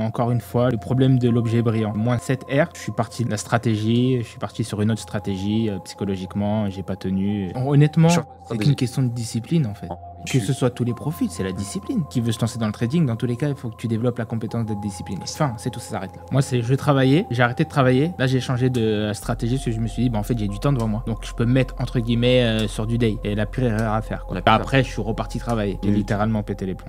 Encore une fois, le problème de l'objet brillant. Moins 7R, je suis parti de la stratégie, je suis parti sur une autre stratégie. Psychologiquement, j'ai pas tenu. Honnêtement, c'est qu'une question de discipline en fait. Que ce soit tous les profils, c'est la discipline. Qui veut se lancer dans le trading, dans tous les cas, il faut que tu développes la compétence d'être discipliné. Enfin, c'est tout, ça s'arrête là. Moi, je travaillais, j'ai arrêté de travailler. Là, j'ai changé de stratégie parce que je me suis dit, bah, en fait, j'ai du temps devant moi. Donc, je peux me mettre, entre guillemets, sur du day. Et la pire erreur à faire, quoi. Après, je suis reparti travailler. J'ai littéralement pété les plombs.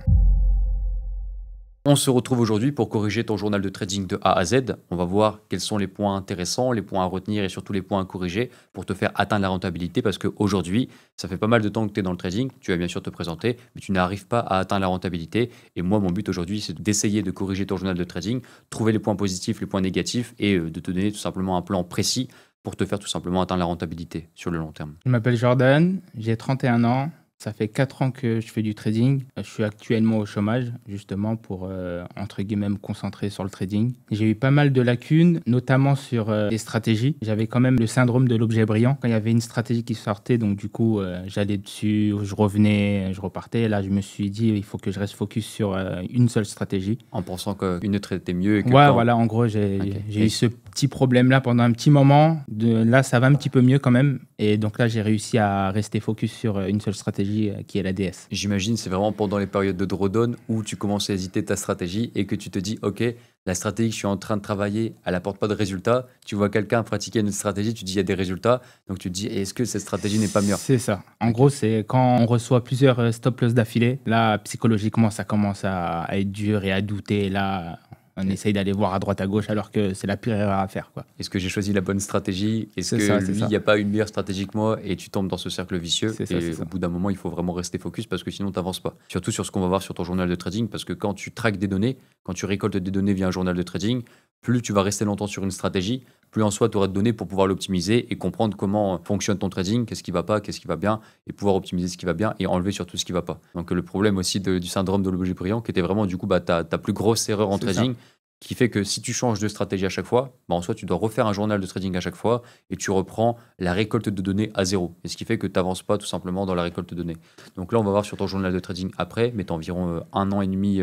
On se retrouve aujourd'hui pour corriger ton journal de trading de A à Z. On va voir quels sont les points intéressants, les points à retenir et surtout les points à corriger pour te faire atteindre la rentabilité parce qu'aujourd'hui, ça fait pas mal de temps que tu es dans le trading, tu vas bien sûr te présenter, mais tu n'arrives pas à atteindre la rentabilité. Et moi, mon but aujourd'hui, c'est d'essayer de corriger ton journal de trading, trouver les points positifs, les points négatifs et de te donner tout simplement un plan précis pour te faire tout simplement atteindre la rentabilité sur le long terme. Je m'appelle Jordan, j'ai 31 ans. Ça fait 4 ans que je fais du trading. Je suis actuellement au chômage, justement, pour, entre guillemets, me concentrer sur le trading. J'ai eu pas mal de lacunes, notamment sur les stratégies. J'avais quand même le syndrome de l'objet brillant. Quand il y avait une stratégie qui sortait, donc du coup, j'allais dessus, je revenais, je repartais. Et là, je me suis dit, il faut que je reste focus sur une seule stratégie. En pensant qu'une autre était mieux et que ouais, voilà, en gros, j'ai eu ce petit problème-là pendant un petit moment. Là, ça va un petit peu mieux quand même. Et donc là, j'ai réussi à rester focus sur une seule stratégie qui est la DS. J'imagine c'est vraiment pendant les périodes de drawdown où tu commences à hésiter ta stratégie et que tu te dis ok, la stratégie que je suis en train de travailler, elle n'apporte pas de résultats. Tu vois quelqu'un pratiquer une stratégie, tu dis il y a des résultats, donc tu te dis est-ce que cette stratégie n'est pas meilleure? C'est ça. En gros, c'est quand on reçoit plusieurs stop loss d'affilée, là psychologiquement ça commence à être dur et à douter. Là, on essaye d'aller voir à droite à gauche alors que c'est la pire erreur à faire, quoi. Est-ce que j'ai choisi la bonne stratégie? Est-ce que lui, il n'y a pas une meilleure stratégie que moi? Et tu tombes dans ce cercle vicieux. Et au bout d'un moment, il faut vraiment rester focus parce que sinon, tu n'avances pas. Surtout sur ce qu'on va voir sur ton journal de trading, parce que quand tu traques des données, quand tu récoltes des données via un journal de trading, plus tu vas rester longtemps sur une stratégie, plus en soi tu auras de données pour pouvoir l'optimiser et comprendre comment fonctionne ton trading, qu'est-ce qui va pas, qu'est-ce qui va bien, et pouvoir optimiser ce qui va bien et enlever surtout ce qui va pas. Donc le problème aussi du syndrome de l'objet brillant, qui était vraiment du coup ta plus grosse erreur en trading, qui fait que si tu changes de stratégie à chaque fois, en soi, tu dois refaire un journal de trading à chaque fois et tu reprends la récolte de données à zéro. Et ce qui fait que tu n'avances pas tout simplement dans la récolte de données. Donc là, on va voir sur ton journal de trading après, mais tu as environ 1 an et demi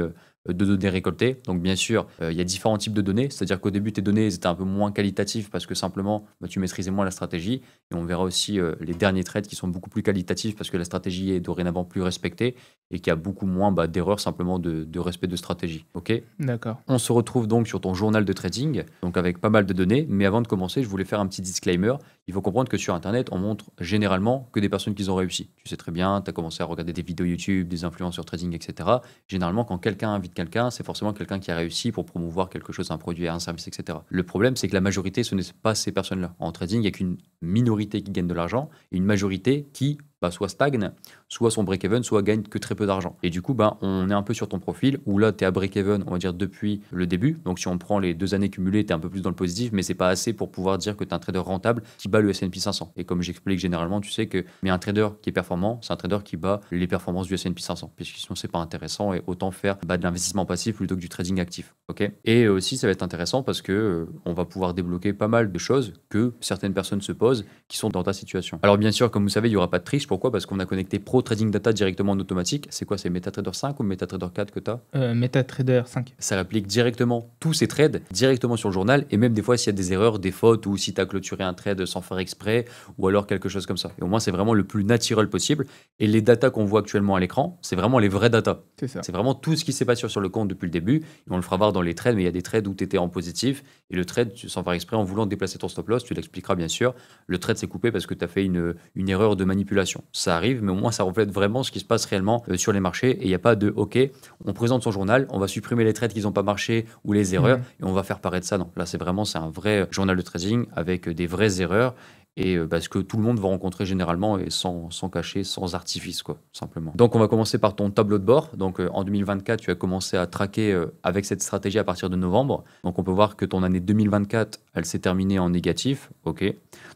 de données récoltées. Donc bien sûr, il y a différents types de données, c'est-à-dire qu'au début, tes données étaient un peu moins qualitatives parce que simplement, tu maîtrisais moins la stratégie. Et on verra aussi les derniers trades qui sont beaucoup plus qualitatifs parce que la stratégie est dorénavant plus respectée et qu'il y a beaucoup moins d'erreurs simplement de respect de stratégie. Ok? D'accord. On se retrouve donc sur ton journal de trading, donc avec pas mal de données. Mais avant de commencer, je voulais faire un petit disclaimer. Il faut comprendre que sur Internet, on montre généralement que des personnes qui ont réussi. Tu sais très bien, tu as commencé à regarder des vidéos YouTube, des influenceurs trading, etc. Généralement, quand quelqu'un invite quelqu'un, c'est forcément quelqu'un qui a réussi pour promouvoir quelque chose, un produit, un service, etc. Le problème, c'est que la majorité, ce n'est pas ces personnes-là. En trading, il n'y a qu'une minorité qui gagne de l'argent et une majorité qui soit stagne, soit son break-even, soit gagne que très peu d'argent. Et du coup, on est un peu sur ton profil où là, tu es à break-even, on va dire, depuis le début. Donc, si on prend les 2 années cumulées, tu es un peu plus dans le positif, mais c'est pas assez pour pouvoir dire que tu es un trader rentable qui bat le S&P 500. Et comme j'explique généralement, tu sais que mais un trader qui est performant, c'est un trader qui bat les performances du S&P 500. Puisque sinon, c'est pas intéressant et autant faire de l'investissement passif plutôt que du trading actif. Ok. Et aussi, ça va être intéressant parce que on va pouvoir débloquer pas mal de choses que certaines personnes se posent qui sont dans ta situation. Alors, bien sûr, comme vous savez, il n'y aura pas de triche. Pourquoi? Parce qu'on a connecté Pro Trading Data directement en automatique. C'est quoi? C'est MetaTrader 5 ou MetaTrader 4 que tu as? MetaTrader 5. Ça réplique directement tous ces trades directement sur le journal et même des fois s'il y a des erreurs, des fautes ou si tu as clôturé un trade sans faire exprès ou alors quelque chose comme ça. Et au moins, c'est vraiment le plus naturel possible. Et les datas qu'on voit actuellement à l'écran, c'est vraiment les vraies datas. C'est ça. C'est vraiment tout ce qui s'est passé sur le compte depuis le début. Et on le fera voir dans les trades, mais il y a des trades où tu étais en positif et le trade, sans faire exprès, en voulant déplacer ton stop loss, tu l'expliqueras bien sûr. Le trade s'est coupé parce que tu as fait une erreur de manipulation. Ça arrive, mais au moins ça reflète vraiment ce qui se passe réellement sur les marchés et il n'y a pas de OK, on présente son journal, on va supprimer les trades qui n'ont pas marché ou les erreurs et on va faire paraître ça. Non, là c'est un vrai journal de trading avec des vraies erreurs et ce que tout le monde va rencontrer généralement et sans cacher, sans artifice quoi, simplement. Donc on va commencer par ton tableau de bord. Donc en 2024, tu as commencé à traquer avec cette stratégie à partir de novembre. Donc on peut voir que ton année 2024, elle s'est terminée en négatif. OK.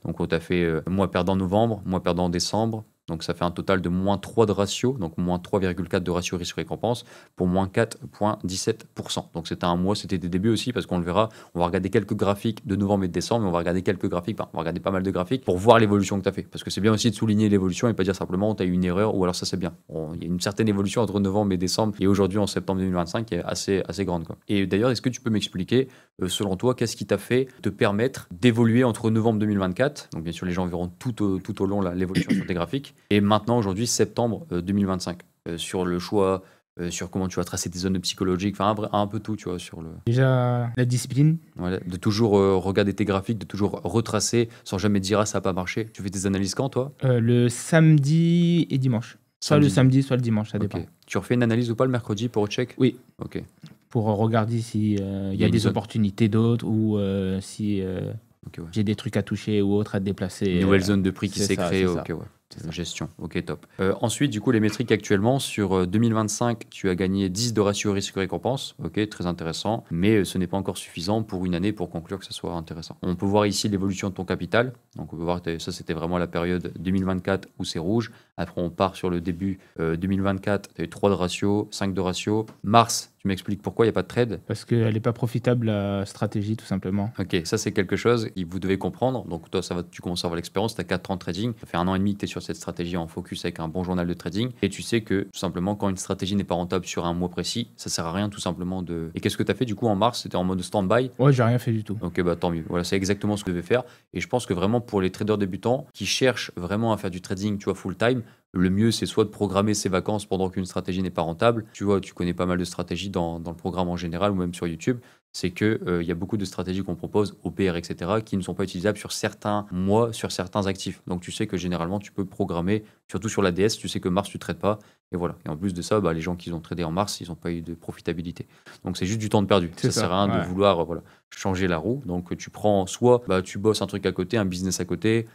Donc on t'a fait mois perdant novembre, mois perdant décembre, Donc ça fait un total de -3 de ratio, donc -3,4 de ratio risque-récompense pour -4,17%. Donc c'était un mois, c'était des débuts aussi parce qu'on le verra, on va regarder quelques graphiques de novembre et de décembre, mais on va regarder quelques graphiques, on va regarder pas mal de graphiques pour voir l'évolution que tu as fait. Parce que c'est bien aussi de souligner l'évolution et pas dire simplement tu as eu une erreur ou alors ça c'est bien. Il y a une certaine évolution entre novembre et décembre et aujourd'hui en septembre 2025 qui est assez grande, quoi. Et d'ailleurs, est-ce que tu peux m'expliquer, selon toi, qu'est-ce qui t'a fait te permettre d'évoluer entre novembre 2024, donc bien sûr les gens verront tout au long l'évolution sur tes graphiques, et maintenant aujourd'hui septembre 2025, sur le choix, sur comment tu vas tracer tes zones psychologiques, enfin un peu tout, tu vois, sur le... Déjà, la discipline. Voilà, de toujours regarder tes graphiques, de toujours retracer sans jamais te dire ah ça n'a pas marché. Tu fais tes analyses quand, toi? Le samedi et dimanche. Soit le samedi, soit le dimanche, ça dépend. Ok. Tu refais une analyse ou pas le mercredi pour check? Oui. Ok. Pour regarder s'il y a des opportunités d'autres ou si Ok, ouais. j'ai des trucs à toucher ou autres à déplacer. Une nouvelle zone de prix qui c'est s'est ça, créée. c'est ça. Ok, ouais. Gestion, ok, top. Ensuite, du coup, les métriques actuellement, sur 2025, tu as gagné 10 de ratio risque-récompense, ok, très intéressant, mais ce n'est pas encore suffisant pour une année pour conclure que ça soit intéressant. On peut voir ici l'évolution de ton capital, donc on peut voir que ça c'était vraiment la période 2024 où c'est rouge, après on part sur le début 2024, tu as eu 3 de ratio, 5 de ratio, mars, tu m'expliques pourquoi il n'y a pas de trade? Parce qu'elle n'est pas profitable, la stratégie, tout simplement. Ok, ça c'est quelque chose que vous devez comprendre. Donc toi, tu commences à avoir l'expérience, tu as 4 ans de trading, ça fait 1 an et demi que tu es sur cette stratégie en focus avec un bon journal de trading, et tu sais que tout simplement quand une stratégie n'est pas rentable sur un mois précis, ça sert à rien tout simplement de... Et qu'est-ce que tu as fait du coup en mars? C'était en mode stand-by? Ouais, j'ai rien fait du tout. Ok, bah tant mieux. Voilà, c'est exactement ce que je devais faire. Et je pense que vraiment pour les traders débutants qui cherchent vraiment à faire du trading, tu vois, full time, le mieux c'est soit de programmer ses vacances pendant qu'une stratégie n'est pas rentable. Tu vois, tu connais pas mal de stratégies dans le programme en général ou même sur YouTube. C'est qu'il y a beaucoup de stratégies qu'on propose, OPR, etc., qui ne sont pas utilisables sur certains mois, sur certains actifs. Donc tu sais que généralement tu peux programmer, surtout sur l'ADS, tu sais que mars tu ne traites pas. Et voilà. Et en plus de ça, bah, les gens qui ont tradé en mars, ils n'ont pas eu de profitabilité. Donc c'est juste du temps de perdu. Ça sert à rien de vouloir changer la roue. Donc tu prends soit tu bosses un truc à côté, un business à côté,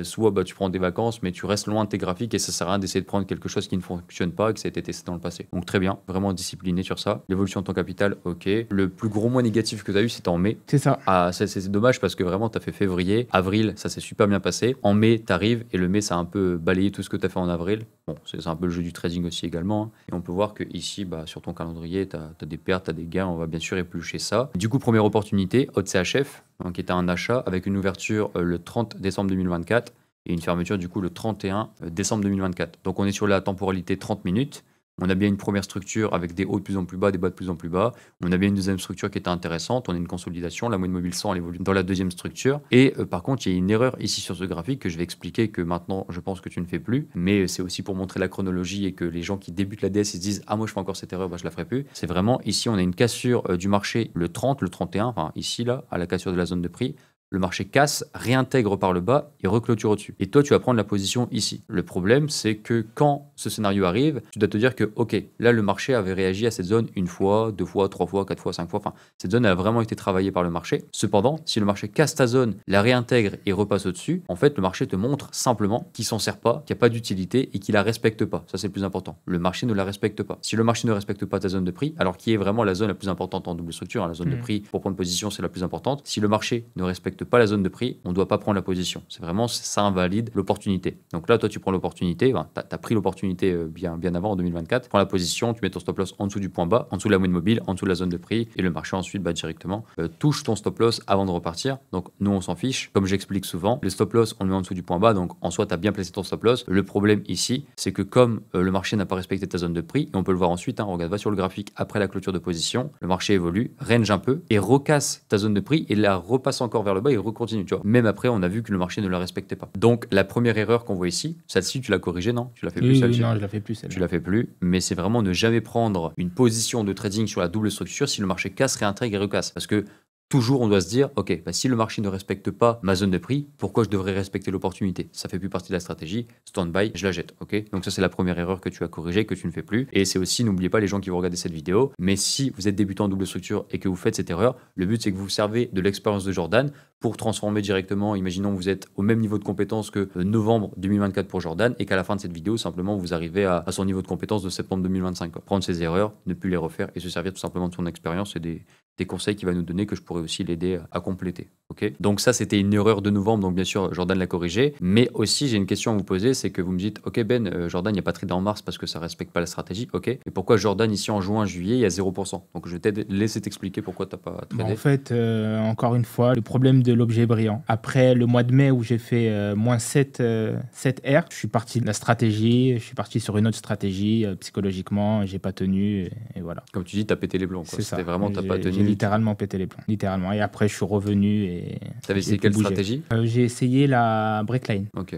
soit tu prends des vacances, mais tu restes loin de tes graphiques et ça sert à rien d'essayer de prendre quelque chose qui ne fonctionne pas et que ça a été testé dans le passé. Donc très bien, vraiment discipliné sur ça. L'évolution de ton capital, ok. Le plus gros mois négatif que tu as eu, c'était en mai. C'est ça. Ah, c'est dommage parce que vraiment, tu as fait février, avril, ça s'est super bien passé. En mai, tu arrives et le mai, ça a un peu balayé tout ce que tu as fait en avril. Bon, c'est un peu le jeu du trading aussi également, hein. Et on peut voir que ici, sur ton calendrier, tu as des pertes, tu as des gains, on va bien sûr éplucher ça. Du coup, première opportunité, Hot CHF, hein, qui était un achat avec une ouverture le 30 décembre 2024 et une fermeture du coup le 31 décembre 2024. Donc on est sur la temporalité 30 minutes. On a bien une première structure avec des hauts de plus en plus bas, des bas de plus en plus bas. On a bien une deuxième structure qui était intéressante. On a une consolidation. La moyenne mobile 100, elle évolue dans la deuxième structure. Et par contre, il y a une erreur ici sur ce graphique que je vais expliquer que maintenant, je pense que tu ne fais plus. Mais c'est aussi pour montrer la chronologie et que les gens qui débutent la DS, ils se disent « Ah, moi, je fais encore cette erreur, je la ferai plus ». C'est vraiment, ici, on a une cassure du marché le 30, le 31, enfin ici, là, à la cassure de la zone de prix. Le marché casse, réintègre par le bas et reclôture au-dessus. Et toi, tu vas prendre la position ici. Le problème, c'est que quand ce scénario arrive, tu dois te dire que, ok, là, le marché avait réagi à cette zone une fois, deux fois, trois fois, quatre fois, cinq fois. Enfin, cette zone a vraiment été travaillée par le marché. Cependant, si le marché casse ta zone, la réintègre et repasse au-dessus, en fait, le marché te montre simplement qu'il s'en sert pas, qu'il n'y a pas d'utilité et qu'il la respecte pas. Ça, c'est le plus important. Le marché ne la respecte pas. Si le marché ne respecte pas ta zone de prix, alors qui est vraiment la zone la plus importante en double structure, hein, la zone de prix pour prendre position, c'est la plus importante. Si le marché ne respecte pas la zone de prix, on ne doit pas prendre la position. C'est vraiment, ça invalide l'opportunité. Donc là, toi, tu prends l'opportunité, tu as pris l'opportunité bien avant, en 2024, tu prends la position, tu mets ton stop loss en dessous du point bas, en dessous de la moyenne mobile, en dessous de la zone de prix, et le marché ensuite directement touche ton stop loss avant de repartir. Donc nous, on s'en fiche. Comme j'explique souvent, le stop loss, on le met en dessous du point bas, donc en soi, tu as bien placé ton stop loss. Le problème ici, c'est que comme le marché n'a pas respecté ta zone de prix, et on peut le voir ensuite, hein, regarde, va sur le graphique après la clôture de position, le marché évolue, range un peu, et recasse ta zone de prix, et la repasse encore vers le bas et recontinue. Tu vois. Même après, on a vu que le marché ne la respectait pas. Donc, la première erreur qu'on voit ici, celle-ci, tu l'as corrigée, non? Tu l'as fait plus, celle-ci? Non, je la fais plus, celle-là. Tu la fais plus, mais c'est vraiment ne jamais prendre une position de trading sur la double structure si le marché casse, réintègre et recasse. Parce que toujours, on doit se dire, ok, si le marché ne respecte pas ma zone de prix, pourquoi je devrais respecter l'opportunité? Ça fait plus partie de la stratégie. Stand-by, je la jette, ok? Donc ça, c'est la première erreur que tu as corrigée, que tu ne fais plus. Et c'est aussi, n'oubliez pas les gens qui vont regarder cette vidéo, mais si vous êtes débutant en double structure et que vous faites cette erreur, le but, c'est que vous vous servez de l'expérience de Jordan pour transformer directement, imaginons que vous êtes au même niveau de compétence que novembre 2024 pour Jordan et qu'à la fin de cette vidéo, simplement, vous arrivez à son niveau de compétence de septembre 2025. Quoi. Prendre ces erreurs, ne plus les refaire et se servir tout simplement de son expérience et des conseils qu'il va nous donner que je pourrais aussi l'aider à compléter. Ok. Donc ça, c'était une erreur de novembre, donc bien sûr, Jordan l'a corrigé. Mais aussi, j'ai une question à vous poser, c'est que vous me dites, ok Ben, Jordan, il n'y a pas tradé en mars parce que ça respecte pas la stratégie. Ok. Et pourquoi Jordan, ici en juin, juillet, il y a 0%? Donc je vais laisser t'expliquer pourquoi tu n'as pas tradé. En fait, encore une fois, le problème de l'objet brillant. Après le mois de mai où j'ai fait moins 7 R, je suis parti de la stratégie, je suis parti sur une autre stratégie. Psychologiquement, j'ai pas tenu et voilà. Comme tu dis, tu as pété les plombs. C'est ça. C'était vraiment, t'as pas tenu. J'ai littéralement pété les plombs. Littéralement. Et après, je suis revenu et. T'avais essayé quelle stratégie? J'ai essayé la breakline. Ok.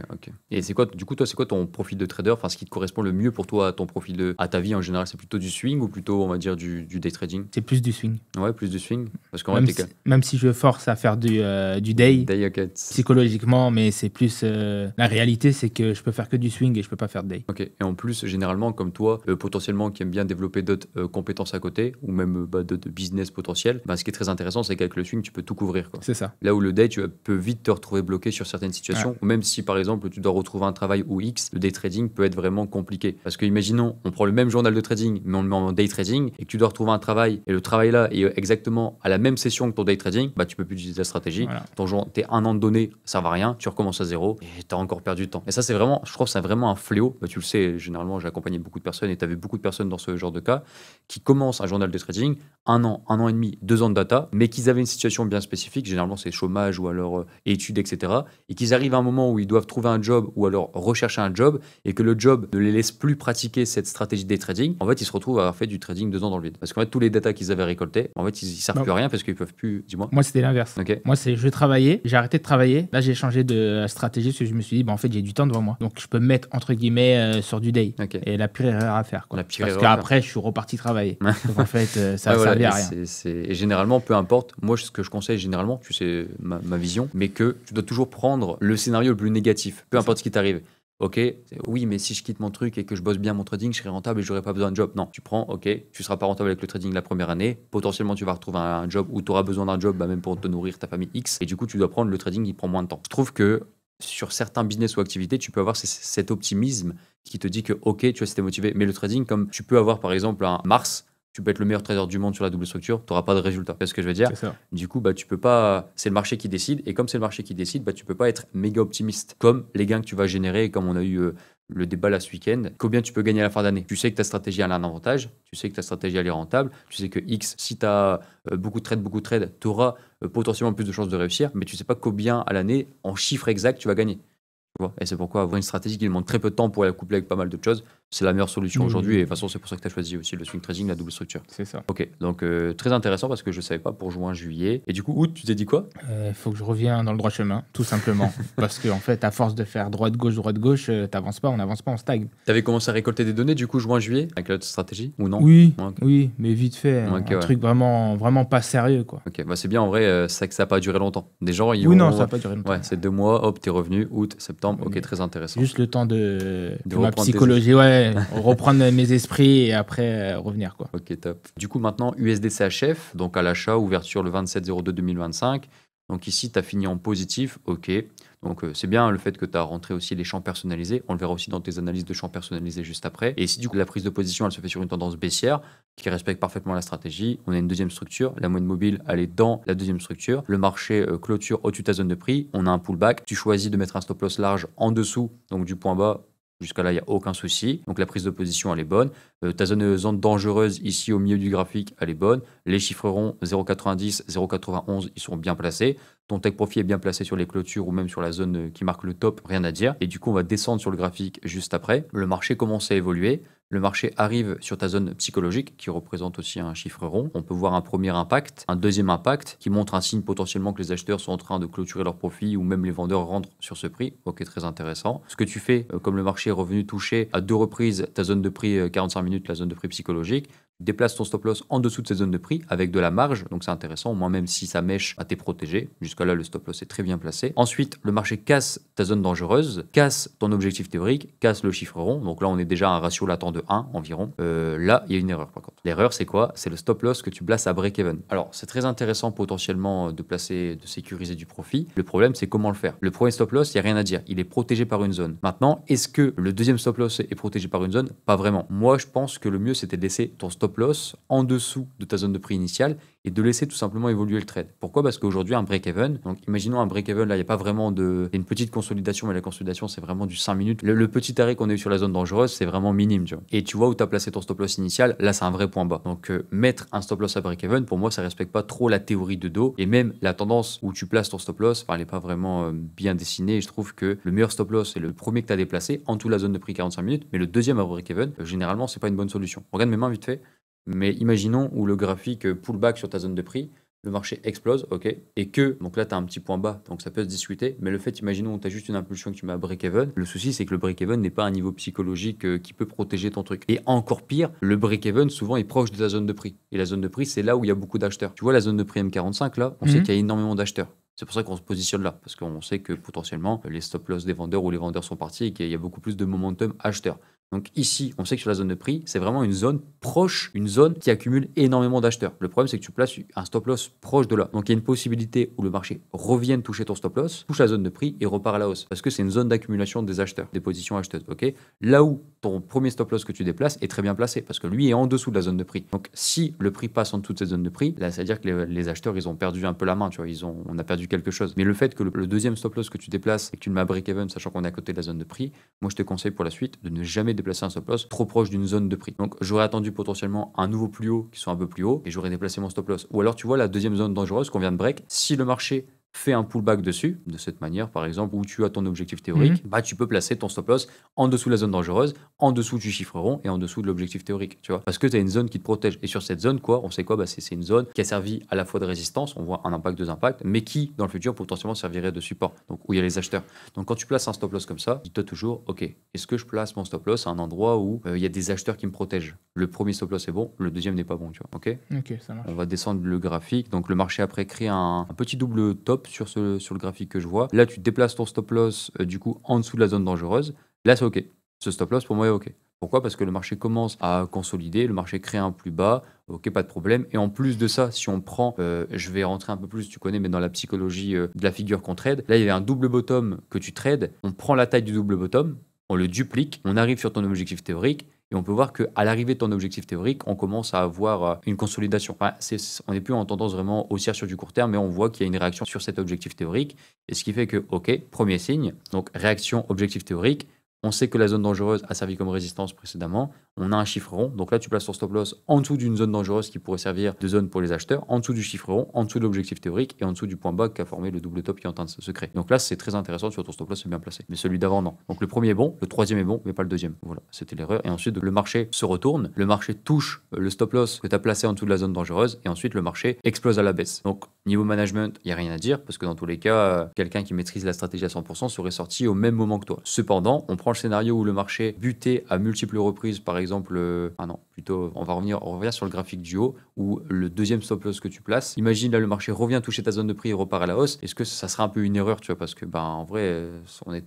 Et c'est quoi, du coup, toi, c'est quoi ton profil de trader? Enfin, ce qui te correspond le mieux pour toi, ton profil à ta vie en général, c'est plutôt du swing ou plutôt, on va dire, du day trading? C'est plus du swing. Ouais, plus du swing. Parce qu'en même si je force à faire du day, psychologiquement, mais c'est plus. La réalité, c'est que je peux faire que du swing et je peux pas faire de day. Ok. Et en plus, généralement, comme toi, potentiellement, qui aime bien développer d'autres compétences à côté ou même d'autres business potentiels, ce qui est très intéressant, c'est qu'avec le swing, tu peux tout couvrir. C'est ça. Là où le day, tu peux vite te retrouver bloqué sur certaines situations, ou même si par exemple tu dois retrouver un travail ou X, le day trading peut être vraiment compliqué. Parce que imaginons, on prend le même journal de trading, mais on le met en day trading, et que tu dois retrouver un travail, et le travail là est exactement à la même session que ton day trading, tu peux plus utiliser la stratégie. Voilà. T'es un an de données, ça va rien, tu recommences à zéro, et t'as encore perdu du temps. Et ça, c'est vraiment, je trouve que c'est vraiment un fléau. Tu le sais, généralement, j'ai accompagné beaucoup de personnes, et tu avais beaucoup de personnes dans ce genre de cas, qui commencent un journal de trading, un an et demi, 2 ans de data, mais qu'ils avaient une situation bien spécifique, généralement c'est chômage ou alors études, etc. Et qu'ils arrivent à un moment où ils doivent trouver un job ou alors rechercher un job et que le job ne les laisse plus pratiquer cette stratégie des trading, en fait ils se retrouvent à avoir fait du trading 2 ans dans le vide. Parce qu'en fait tous les data qu'ils avaient récoltés, en fait ils servent plus à rien parce qu'ils peuvent plus, dis-moi. Moi c'était l'inverse. Okay. Moi je travaillais, j'ai arrêté de travailler, là j'ai changé de stratégie parce que je me suis dit en fait j'ai du temps devant moi. Donc je peux me mettre entre guillemets sur du day. Okay. Et la pire erreur à faire. Parce qu'après je suis reparti travailler. Donc en fait ça servait à rien. Et généralement peu importe, moi ce que je conseille généralement, tu sais ma vision, mais que tu dois toujours prendre le scénario le plus négatif, peu importe ce qui t'arrive. Ok, oui, mais si je quitte mon truc et que je bosse bien mon trading, je serai rentable et je n'aurai pas besoin de job. Non, tu prends, ok, tu seras pas rentable avec le trading la première année. Potentiellement, tu vas retrouver un job où tu auras besoin d'un job, même pour te nourrir ta famille X. Et du coup, tu dois prendre le trading qui prend moins de temps. Je trouve que sur certains business ou activités, tu peux avoir cet optimisme qui te dit que, ok, tu vois, si t'es motivé. Mais le trading, comme tu peux avoir par exemple un Mars, tu peux être le meilleur trader du monde sur la double structure, tu n'auras pas de résultat. C'est ce que je veux dire. Du coup, tu peux pas. C'est le marché qui décide. Et comme c'est le marché qui décide, tu peux pas être méga optimiste. Comme les gains que tu vas générer, comme on a eu le débat là ce week-end, combien tu peux gagner à la fin d'année. Tu sais que ta stratégie a un avantage, tu sais que ta stratégie elle est rentable, tu sais que X, si tu as beaucoup de trades, tu auras potentiellement plus de chances de réussir, mais tu sais pas combien à l'année, en chiffre exact, tu vas gagner. Et c'est pourquoi avoir une stratégie qui demande très peu de temps pour la coupler avec pas mal de choses, c'est la meilleure solution aujourd'hui. Et de toute façon, c'est pour ça que tu as choisi aussi le swing trading, la double structure. C'est ça. Ok, donc très intéressant parce que je ne savais pas pour juin, juillet. Et du coup, août, tu t'es dit quoi? Il faut que je revienne dans le droit chemin, tout simplement. Parce qu'en fait, à force de faire droite-gauche, t'avances pas, on n'avance pas, on stagne. Tu avais commencé à récolter des données du coup, juin, juillet, avec la stratégie ou non? Oui, oui, mais vite fait. Un truc vraiment pas sérieux, quoi. Ok, c'est bien en vrai, c'est que ça n'a pas duré longtemps. Des gens, non, ça n'a pas duré longtemps. Ouais, c'est 2 mois, hop, t'es revenu, août, septembre, ok, très intéressant. Juste le temps de ma psychologie, reprendre mes esprits et après revenir, quoi. Ok, top. Du coup, maintenant, USDCHF, donc à l'achat, ouverture le 27/02/2025. Donc ici, tu as fini en positif, ok. Donc c'est bien le fait que tu as rentré aussi les champs personnalisés. On le verra aussi dans tes analyses de champs personnalisés juste après. Et ici, du coup, la prise de position, elle se fait sur une tendance baissière qui respecte parfaitement la stratégie. On a une deuxième structure. La moyenne mobile, elle est dans la deuxième structure. Le marché clôture au-dessus de ta zone de prix. On a un pullback. Tu choisis de mettre un stop loss large en dessous, donc du point bas. Jusqu'à là, il n'y a aucun souci. Donc la prise de position, elle est bonne. Ta zone dangereuse, ici au milieu du graphique, elle est bonne. Les chiffres ronds, 0,90, 0,91, ils sont bien placés. Ton take profit est bien placé sur les clôtures ou même sur la zone qui marque le top, rien à dire. Et du coup, on va descendre sur le graphique juste après. Le marché commence à évoluer. Le marché arrive sur ta zone psychologique qui représente aussi un chiffre rond. On peut voir un premier impact, un deuxième impact qui montre un signe potentiellement que les acheteurs sont en train de clôturer leur profit ou même les vendeurs rentrent sur ce prix. Ok, très intéressant. Ce que tu fais, comme le marché est revenu toucher à 2 reprises ta zone de prix 45 minutes, la zone de prix psychologique, déplace ton stop loss en dessous de ces zones de prix avec de la marge, donc c'est intéressant, au moins même si ça mèche, t'es protégé. Jusqu'à là, le stop loss est très bien placé. Ensuite, le marché casse ta zone dangereuse, casse ton objectif théorique, casse le chiffre rond, donc là on est déjà à un ratio latent de 1 environ. Là, il y a une erreur par contre. L'erreur, c'est quoi? C'est le stop loss que tu places à break-even. Alors, c'est très intéressant potentiellement de placer, de sécuriser du profit. Le problème, c'est comment le faire. Le premier stop loss, il n'y a rien à dire. Il est protégé par une zone. Maintenant, est-ce que le deuxième stop loss est protégé par une zone? Pas vraiment. Moi, je pense que le mieux, c'était de laisser ton stop loss en dessous de ta zone de prix initiale et de laisser tout simplement évoluer le trade. Pourquoi? Parce qu'aujourd'hui, un break-even, donc imaginons un break-even, là, il n'y a pas vraiment de. Il y a une petite consolidation, mais la consolidation, c'est vraiment du 5 minutes. Le petit arrêt qu'on a eu sur la zone dangereuse, c'est vraiment minime, tu vois. Et tu vois où tu as placé ton stop-loss initial, là, c'est un vrai point bas. Donc, mettre un stop-loss à break-even, pour moi, ça respecte pas trop la théorie de dos, et même la tendance où tu places ton stop-loss, enfin, elle n'est pas vraiment bien dessinée. Je trouve que le meilleur stop-loss, c'est le premier que tu as déplacé, en dessous de la zone de prix 45 minutes, mais le deuxième à break-even, généralement, c'est pas une bonne solution. Regarde mes mains vite fait. Mais imaginons où le graphique pullback sur ta zone de prix, le marché explose, ok, et que, donc là tu as un petit point bas, donc ça peut se discuter, mais le fait, imaginons, tu as juste une impulsion que tu mets à break-even, le souci c'est que le break-even n'est pas un niveau psychologique qui peut protéger ton truc. Et encore pire, le break-even souvent est proche de ta zone de prix. Et la zone de prix, c'est là où il y a beaucoup d'acheteurs. Tu vois la zone de prix M45 là, on sait qu'il y a énormément d'acheteurs. C'est pour ça qu'on se positionne là, parce qu'on sait que potentiellement les stop-loss des vendeurs ou les vendeurs sont partis et qu'il y a beaucoup plus de momentum acheteur. Donc ici, on sait que sur la zone de prix, c'est vraiment une zone proche, une zone qui accumule énormément d'acheteurs. Le problème, c'est que tu places un stop-loss proche de là. Donc il y a une possibilité où le marché revienne toucher ton stop-loss, touche la zone de prix et repart à la hausse. Parce que c'est une zone d'accumulation des acheteurs, des positions acheteuses. Ok. Là où ton premier stop-loss que tu déplaces est très bien placé, parce que lui est en dessous de la zone de prix. Donc si le prix passe en dessous de cette zone de prix, là, c'est-à-dire que les acheteurs, ils ont perdu un peu la main, tu vois, on a perdu quelque chose. Mais le fait que le deuxième stop-loss que tu déplaces et que tu le mets à break-even, sachant qu'on est à côté de la zone de prix, moi je te conseille pour la suite de ne jamais déplacer un stop-loss trop proche d'une zone de prix. Donc j'aurais attendu potentiellement un nouveau plus haut qui soit un peu plus haut et j'aurais déplacé mon stop-loss. Ou alors tu vois la deuxième zone dangereuse qu'on vient de break, si le marché fait un pullback dessus, de cette manière par exemple, où tu as ton objectif théorique, bah tu peux placer ton stop-loss en dessous de la zone dangereuse, en dessous du chiffre rond et en dessous de l'objectif théorique, tu vois. Parce que tu as une zone qui te protège. Et sur cette zone, quoi, on sait quoi, bah, c'est une zone qui a servi à la fois de résistance, on voit un impact, deux impacts, mais qui, dans le futur, potentiellement servirait de support, donc où il y a les acheteurs. Donc quand tu places un stop-loss comme ça, dis-toi toujours, ok, est-ce que je place mon stop-loss à un endroit où il y a des acheteurs qui me protègent? Le premier stop-loss est bon, le deuxième n'est pas bon, tu vois, ok? Ok, ça marche. On va descendre le graphique. Donc le marché après crée un petit double top sur le graphique que je vois. Là, tu déplaces ton stop loss du coup en dessous de la zone dangereuse. Là, c'est OK. Ce stop loss pour moi est OK. Pourquoi? Parce que le marché commence à consolider, le marché crée un plus bas, ok, pas de problème. Et en plus de ça, si on prend, je vais rentrer un peu plus, tu connais, mais dans la psychologie de la figure qu'on trade, là il y avait un double bottom que tu trades, on prend la taille du double bottom, on le duplique, on arrive sur ton objectif théorique, et on peut voir qu'à l'arrivée de ton objectif théorique, on commence à avoir une consolidation. Enfin, on n'est plus en tendance vraiment haussière sur du court terme, mais on voit qu'il y a une réaction sur cet objectif théorique. Et ce qui fait que, ok, premier signe, donc réaction objectif théorique, on sait que la zone dangereuse a servi comme résistance précédemment. On a un chiffre rond. Donc là, tu places ton stop loss en dessous d'une zone dangereuse qui pourrait servir de zone pour les acheteurs, en dessous du chiffre rond, en dessous de l'objectif théorique et en dessous du point bas qui a formé le double top qui est en train de se créer. Donc là, c'est très intéressant sur ton stop loss, c'est bien placé. Mais celui d'avant, non. Donc le premier est bon, le troisième est bon, mais pas le deuxième. Voilà, c'était l'erreur. Et ensuite, le marché se retourne, le marché touche le stop loss que tu as placé en dessous de la zone dangereuse et ensuite le marché explose à la baisse. Donc niveau management, il n'y a rien à dire parce que dans tous les cas, quelqu'un qui maîtrise la stratégie à 100% serait sorti au même moment que toi. Cependant, on prend le scénario où le marché buté à multiples reprises, par exemple, on revient sur le graphique du haut où le deuxième stop loss que tu places, imagine là le marché revient toucher ta zone de prix et repart à la hausse, est-ce que ça serait un peu une erreur, tu vois, parce que en vrai,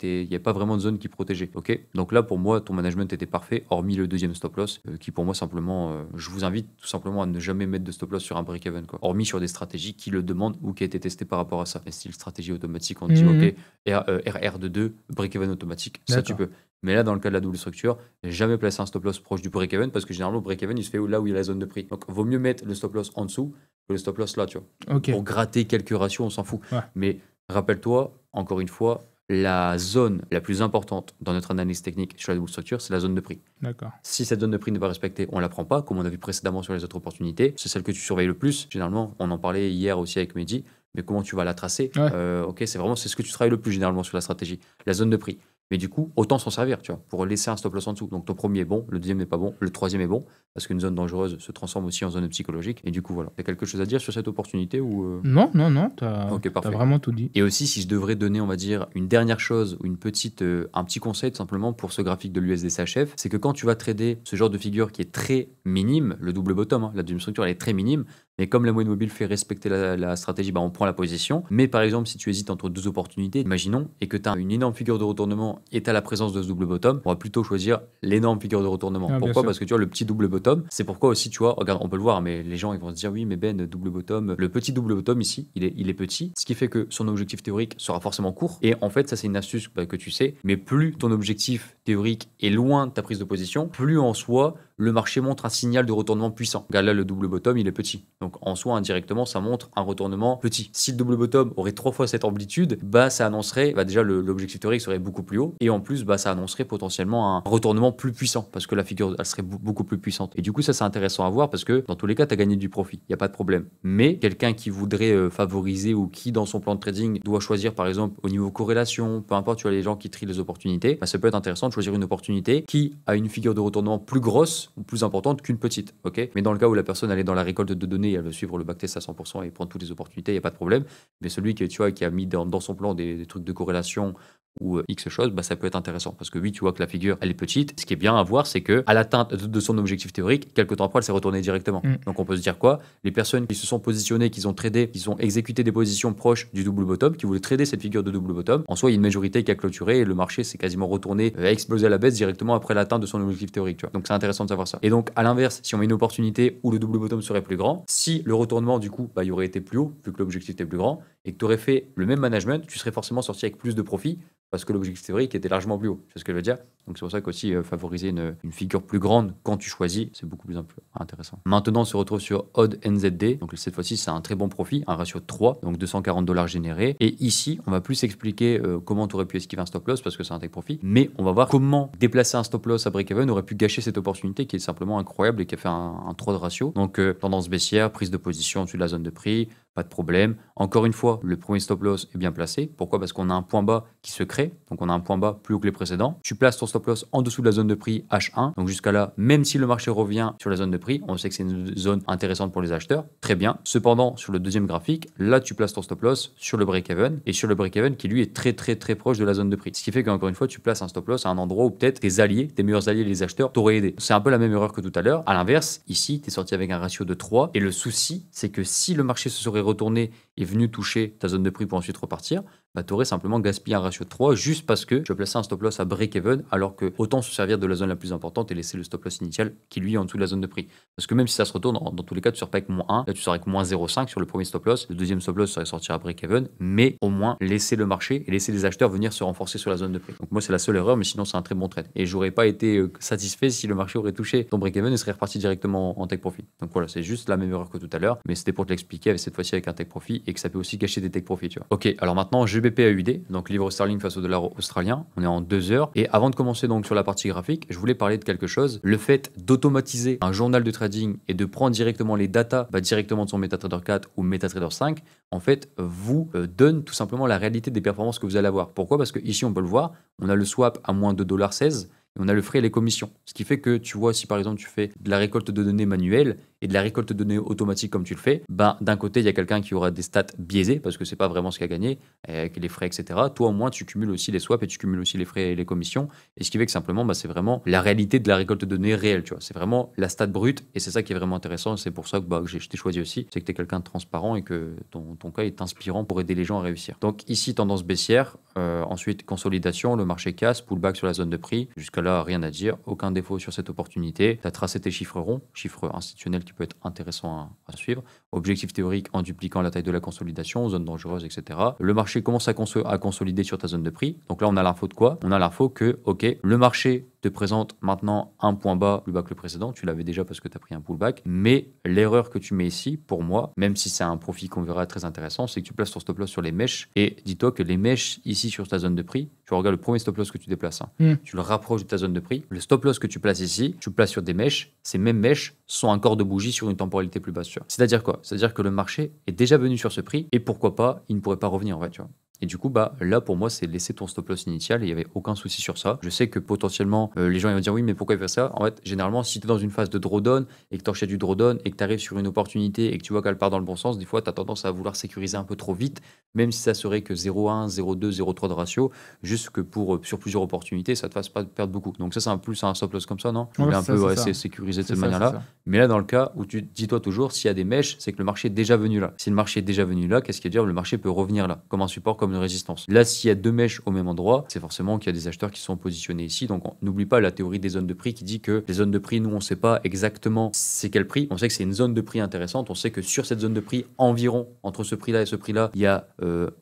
il n'y a pas vraiment de zone qui protégeait, ok? Donc là pour moi ton management était parfait, hormis le deuxième stop loss qui pour moi simplement, je vous invite tout simplement à ne jamais mettre de stop loss sur un break-even, quoi, hormis sur des stratégies qui le demandent ou qui a été testées par rapport à ça. Et style stratégie automatique, on te dit ok, RR de 2, break-even automatique, ça tu peux. Mais là, dans le cas de la double structure, jamais placer un stop loss proche du break-even parce que généralement, le break-even, il se fait là où il y a la zone de prix. Donc, vaut mieux mettre le stop loss en dessous que le stop loss là, tu vois. Ok. Pour gratter quelques ratios, on s'en fout. Ouais. Mais rappelle-toi, encore une fois, la zone la plus importante dans notre analyse technique sur la double structure, c'est la zone de prix. D'accord. Si cette zone de prix n'est pas respectée, on ne la prend pas, comme on a vu précédemment sur les autres opportunités. C'est celle que tu surveilles le plus. Généralement, on en parlait hier aussi avec Mehdi. Mais comment tu vas la tracer? Ok, c'est ce que tu travailles le plus généralement sur la stratégie, la zone de prix. Mais du coup, autant s'en servir, tu vois, pour laisser un stop loss en dessous. Donc ton premier est bon, le deuxième n'est pas bon, le troisième est bon, parce qu'une zone dangereuse se transforme aussi en zone psychologique. Et du coup, voilà. Tu as quelque chose à dire sur cette opportunité ou Non, t'as Ok, parfait. vraiment tout dit. Et aussi, si je devrais donner, on va dire, une dernière chose ou un petit conseil tout simplement pour ce graphique de l'USD-CHF, c'est que quand tu vas trader ce genre de figure qui est très minime, le double bottom, la deuxième structure, elle est très minime, mais comme la moyenne mobile fait respecter la stratégie, on prend la position. Mais par exemple, si tu hésites entre deux opportunités, imaginons, et que tu as une énorme figure de retournement et tu as la présence de ce double bottom, on va plutôt choisir l'énorme figure de retournement. Pourquoi? Parce que tu vois, le petit double bottom, c'est pourquoi aussi, tu vois, regarde, on peut le voir, mais les gens ils vont se dire, oui, mais Ben, double bottom, le petit double bottom ici, il est petit, ce qui fait que son objectif théorique sera forcément court. Et en fait, ça, c'est une astuce que tu sais, mais plus ton objectif théorique est loin de ta prise de position, plus en soi, le marché montre un signal de retournement puissant. Regarde là, le double bottom, il est petit. Donc en soi, indirectement, ça montre un retournement petit. Si le double bottom aurait 3 fois cette amplitude, bah ça annoncerait, déjà l'objectif théorique serait beaucoup plus haut et en plus, bah ça annoncerait potentiellement un retournement plus puissant parce que la figure, elle serait beaucoup plus puissante. Et du coup, ça c'est intéressant à voir parce que dans tous les cas, tu as gagné du profit. Il n'y a pas de problème. Mais quelqu'un qui voudrait favoriser ou qui dans son plan de trading doit choisir par exemple au niveau corrélation, peu importe, tu vois les gens qui trient les opportunités, bah, ça peut être intéressant de choisir une opportunité qui a une figure de retournement plus grosse ou plus importante qu'une petite. Ok, mais dans le cas où la personne elle est dans la récolte de données, elle veut suivre le backtest à 100% et prendre toutes les opportunités, il n'y a pas de problème. Mais celui qui, tu vois, qui a mis dans son plan des trucs de corrélation ou X choses, bah, ça peut être intéressant. Parce que oui, tu vois que la figure, elle est petite. Ce qui est bien à voir, c'est qu'à l'atteinte de son objectif théorique, quelques temps après, elle s'est retournée directement. Donc on peut se dire quoi? Les personnes qui se sont positionnées, qui ont tradé, qui ont exécuté des positions proches du double bottom, qui voulaient trader cette figure de double bottom, en soi, il y a une majorité qui a clôturé et le marché s'est quasiment retourné, a explosé à la baisse directement après l'atteinte de son objectif théorique. Tu vois. Donc c'est intéressant de savoir ça. Et donc à l'inverse, si on met une opportunité où le double bottom serait plus grand, si le retournement du coup, bah, il aurait été plus haut, vu que l'objectif était plus grand, et que tu aurais fait le même management, tu serais forcément sorti avec plus de profit parce que l'objectif théorique était largement plus haut. C'est ce que je veux dire. Donc c'est pour ça qu'aussi favoriser une figure plus grande quand tu choisis, c'est beaucoup plus intéressant. Maintenant, on se retrouve sur Odd NZD. Donc cette fois-ci, c'est un très bon profit, un ratio de 3, donc $240 générés. Et ici, on va plus expliquer comment tu aurais pu esquiver un stop loss parce que c'est un take profit, mais on va voir comment déplacer un stop loss à break-even aurait pu gâcher cette opportunité qui est simplement incroyable et qui a fait un 3 de ratio. Donc tendance baissière, prise de position au-dessus de la zone de prix, pas de problème. Encore une fois, le premier stop loss est bien placé. Pourquoi? Parce qu'on a un point bas qui se crée. Donc on a un point bas plus haut que les précédents. Tu places ton stop loss en dessous de la zone de prix H1. Donc jusqu'à là, même si le marché revient sur la zone de prix, on sait que c'est une zone intéressante pour les acheteurs. Très bien. Cependant, sur le deuxième graphique, là tu places ton stop loss sur le break-even et sur le break-even qui lui est très proche de la zone de prix. Ce qui fait qu'encore une fois, tu places un stop loss à un endroit où peut-être tes alliés, tes meilleurs alliés, les acheteurs, t'auraient aidé. C'est un peu la même erreur que tout à l'heure. À l'inverse, ici, tu es sorti avec un ratio de 3 et le souci, c'est que si le marché se serait retourné et venu toucher ta zone de prix pour ensuite repartir, bah, tu aurais simplement gaspillé un ratio de 3 juste parce que tu as placé un stop loss à break-even alors que autant se servir de la zone la plus importante et laisser le stop loss initial qui lui est en dessous de la zone de prix. Parce que même si ça se retourne, dans tous les cas, tu sors pas avec -1, là tu sors avec -0,5 sur le premier stop loss, le deuxième stop loss serait sortir à break-even, mais au moins laisser le marché et laisser les acheteurs venir se renforcer sur la zone de prix. Donc moi c'est la seule erreur, mais sinon c'est un très bon trade. Et j'aurais pas été satisfait si le marché aurait touché ton break-even et serait reparti directement en take profit. Donc voilà, c'est juste la même erreur que tout à l'heure, mais c'était pour te l'expliquer cette fois-ci avec un take profit et que ça peut aussi gâcher des take profit, tu vois. Ok, alors maintenant GBP à UD, donc livre sterling face au dollar australien, on est en 2 heures. Et avant de commencer donc sur la partie graphique, je voulais parler de quelque chose. Le fait d'automatiser un journal de trading et de prendre directement les datas directement de son MetaTrader 4 ou MetaTrader 5, en fait, vous donne tout simplement la réalité des performances que vous allez avoir. Pourquoi? Parce que ici, on peut le voir, on a le swap à moins de $16. Et on a le frais et les commissions. Ce qui fait que tu vois, si par exemple tu fais de la récolte de données manuelle et de la récolte de données automatique comme tu le fais, ben, d'un côté, il y a quelqu'un qui aura des stats biaisées parce que c'est pas vraiment ce qu'il a gagné avec les frais, etc. Toi, au moins, tu cumules aussi les swaps et tu cumules aussi les frais et les commissions. Et ce qui fait que simplement, ben, c'est vraiment la réalité de la récolte de données réelle. Tu vois. C'est vraiment la stat brute et c'est ça qui est vraiment intéressant. C'est pour ça que je t'ai choisi aussi. C'est que tu es quelqu'un de transparent et que ton cas est inspirant pour aider les gens à réussir. Donc ici, tendance baissière. Ensuite, consolidation, le marché casse, pullback sur la zone de prix. Jusqu'à là, rien à dire, aucun défaut sur cette opportunité. Tu as tracé tes chiffres ronds, chiffres institutionnels qui peut être intéressant à suivre. Objectif théorique en dupliquant la taille de la consolidation, zone dangereuse, etc. Le marché commence à consolider sur ta zone de prix. Donc là, on a l'info de quoi? On a l'info que, ok, le marché te présente maintenant un point bas plus bas que le précédent. Tu l'avais déjà parce que tu as pris un pullback. Mais l'erreur que tu mets ici, pour moi, même si c'est un profit qu'on verra très intéressant, c'est que tu places ton stop loss sur les mèches. Et dis-toi que les mèches ici sur ta zone de prix, tu regardes le premier stop loss que tu déplaces. Tu le rapproches de ta zone de prix. Le stop loss que tu places ici, tu le places sur des mèches. Ces mêmes mèches sont un corps de bougie sur une temporalité plus basse. C'est-à-dire quoi? C'est-à-dire que le marché est déjà venu sur ce prix et pourquoi pas, il ne pourrait pas revenir en fait. Tu vois. Et du coup, là pour moi, c'est laisser ton stop loss initial et il n'y avait aucun souci sur ça. Je sais que potentiellement, les gens ils vont dire oui, mais pourquoi il fait ça? En fait, généralement, si tu es dans une phase de drawdown et que tu enchaînes du drawdown et que tu arrives sur une opportunité et que tu vois qu'elle part dans le bon sens, des fois, tu as tendance à vouloir sécuriser un peu trop vite, même si ça serait que 0,1, 0,2, 0,3 de ratio, juste que sur plusieurs opportunités, ça te fasse pas perdre beaucoup. Donc ça, c'est un plus un stop loss comme ça, non? Tu voulais un peu sécuriser de cette manière-là. Mais là, dans le cas où tu dis-toi toujours, s'il y a des mèches, c'est que le marché est déjà venu là. Si le marché est déjà venu là, qu'est-ce qui veut dire? Le marché peut revenir là, comme un support, comme une résistance. Là, s'il y a deux mèches au même endroit, c'est forcément qu'il y a des acheteurs qui sont positionnés ici. Donc, n'oublie pas la théorie des zones de prix qui dit que les zones de prix, nous, on ne sait pas exactement c'est quel prix. On sait que c'est une zone de prix intéressante. On sait que sur cette zone de prix, environ entre ce prix-là et ce prix-là, il y a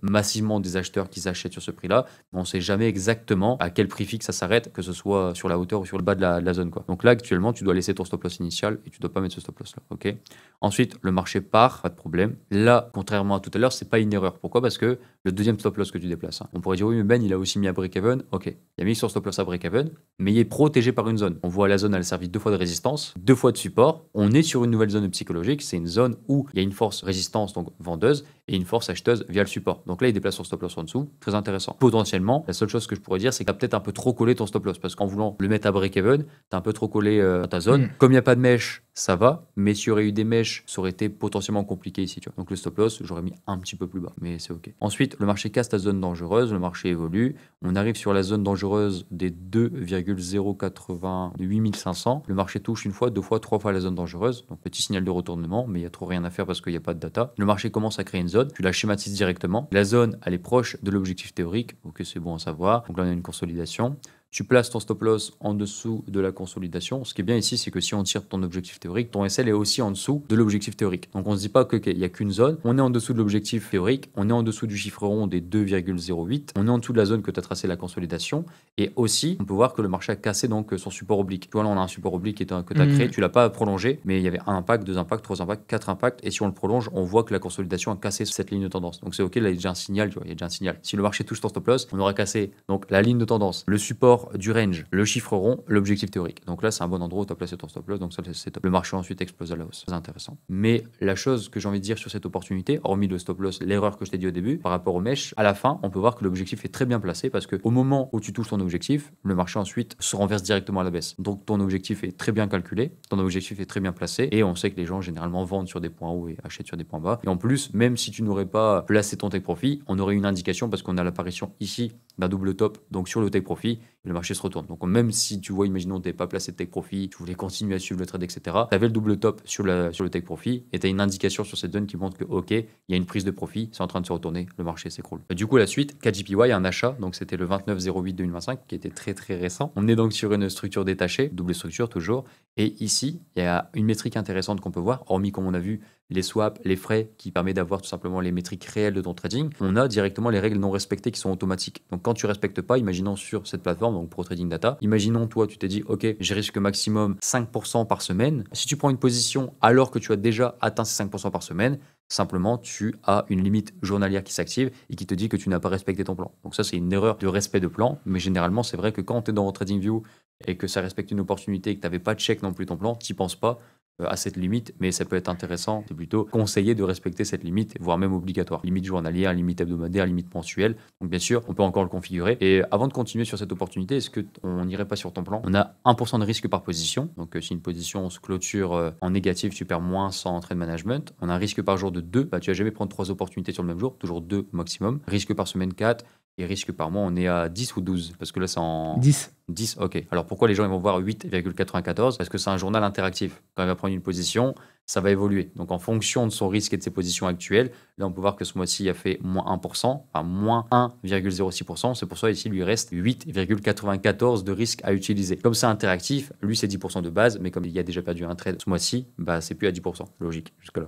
massivement des acheteurs qui achètent sur ce prix-là. Mais on ne sait jamais exactement à quel prix fixe ça s'arrête, que ce soit sur la hauteur ou sur le bas de la zone, quoi. Donc là, actuellement, tu dois laisser ton stop loss initial et tu ne dois pas mettre ce stop loss là. Ok. Ensuite, le marché part, pas de problème. Là, contrairement à tout à l'heure, c'est pas une erreur. Pourquoi? Parce que le deuxième stop loss que tu déplaces, on pourrait dire oui, mais Ben, il a aussi mis à break-even. Ok, il a mis son stop loss à break-even, mais il est protégé par une zone. On voit la zone, elle a servi 2 fois de résistance, 2 fois de support. On est sur une nouvelle zone psychologique. C'est une zone où il y a une force résistance, donc vendeuse, et une force acheteuse via le support. Donc là, il déplace son stop loss en dessous. Très intéressant. Potentiellement, la seule chose que je pourrais dire, c'est que tu as peut-être un peu trop collé ton stop loss parce qu'en voulant le mettre à break-even, tu as un peu trop collé ta zone. Comme il n'y a pas de mèche, ça va, mais s'il y aurait eu des mèches, ça aurait été potentiellement compliqué ici, tu vois. Donc le stop loss, j'aurais mis un petit peu plus bas, mais c'est ok. Ensuite, le marché casse la zone dangereuse, le marché évolue. On arrive sur la zone dangereuse des 2,088 500. Le marché touche une fois, 2 fois, 3 fois la zone dangereuse. Donc petit signal de retournement, mais il n'y a trop rien à faire parce qu'il n'y a pas de data. Le marché commence à créer une zone, tu la schématises directement. La zone, elle est proche de l'objectif théorique, ok, c'est bon à savoir. Donc là, on a une consolidation. Tu places ton stop loss en dessous de la consolidation. Ce qui est bien ici, c'est que si on tire ton objectif théorique, ton SL est aussi en dessous de l'objectif théorique. Donc on ne se dit pas qu'il n'y a qu'une zone. On est en dessous de l'objectif théorique, on est en dessous du chiffre rond des 2,08, on est en dessous de la zone que tu as tracée la consolidation. Et aussi, on peut voir que le marché a cassé donc son support oblique. Tu vois, là, on a un support oblique que tu as créé, tu ne l'as pas prolongé, mais il y avait un impact, 2 impacts, 3 impacts, 4 impacts. Et si on le prolonge, on voit que la consolidation a cassé cette ligne de tendance. Donc c'est ok, là, il y a déjà un signal, tu vois, il y a déjà un signal. Si le marché touche ton stop loss, on aura cassé donc la ligne de tendance, le support du range, le chiffre rond, l'objectif théorique. Donc là, c'est un bon endroit où tu as placé ton stop loss, donc ça, c'est top. Le marché ensuite explose à la hausse. C'est intéressant. Mais la chose que j'ai envie de dire sur cette opportunité, hormis le stop loss, l'erreur que je t'ai dit au début, par rapport aux mèches, à la fin, on peut voir que l'objectif est très bien placé parce qu'au moment où tu touches ton objectif, le marché ensuite se renverse directement à la baisse. Donc ton objectif est très bien calculé, ton objectif est très bien placé et on sait que les gens généralement vendent sur des points hauts et achètent sur des points bas. Et en plus, même si tu n'aurais pas placé ton take profit, on aurait une indication parce qu'on a l'apparition ici d'un double top, donc sur le take profit, le marché se retourne. Donc même si tu vois, imaginons que tu n'avais pas placé de take profit, tu voulais continuer à suivre le trade, etc., tu avais le double top sur le take profit et tu as une indication sur cette zone qui montre que ok, il y a une prise de profit, c'est en train de se retourner, le marché s'écroule. Du coup, la suite, KJPY, un achat, donc c'était le 29/08/2025 qui était très très récent. On est donc sur une structure détachée, double structure toujours. Et ici, il y a une métrique intéressante qu'on peut voir, hormis comme on a vu les swaps, les frais qui permettent d'avoir tout simplement les métriques réelles de ton trading, on a directement les règles non respectées qui sont automatiques. Donc quand tu respectes pas, imaginons sur cette plateforme, donc Pro Trading Data, imaginons toi tu t'es dit ok, j'ai risque maximum 5% par semaine. Si tu prends une position alors que tu as déjà atteint ces 5% par semaine, simplement tu as une limite journalière qui s'active et qui te dit que tu n'as pas respecté ton plan. Donc ça c'est une erreur de respect de plan, mais généralement c'est vrai que quand tu es dans TradingView et que ça respecte une opportunité et que tu n'avais pas de check non plus ton plan, tu n'y penses pas à cette limite, mais ça peut être intéressant, c'est plutôt conseillé de respecter cette limite, voire même obligatoire. Limite journalière, limite hebdomadaire, limite mensuelle. Donc bien sûr, on peut encore le configurer. Et avant de continuer sur cette opportunité, est-ce qu'on n'irait pas sur ton plan? On a 1% de risque par position. Donc si une position se clôture en négatif, tu perds moins 100 en trade management. On a un risque par jour de 2. Tu vas jamais prendre 3 opportunités sur le même jour, toujours 2 maximum. Risque par semaine 4. Et risque par mois, on est à 10 ou 12? Parce que là, c'est en... 10. 10, ok. Alors pourquoi les gens ils vont voir 8,94? Parce que c'est un journal interactif. Quand il va prendre une position, ça va évoluer. Donc en fonction de son risque et de ses positions actuelles, là on peut voir que ce mois-ci il a fait moins 1%, enfin moins 1,06%. C'est pour ça ici il lui reste 8,94 de risque à utiliser. Comme c'est interactif, lui c'est 10% de base, mais comme il a déjà perdu un trade ce mois-ci, bah c'est plus à 10%. Logique, jusque-là.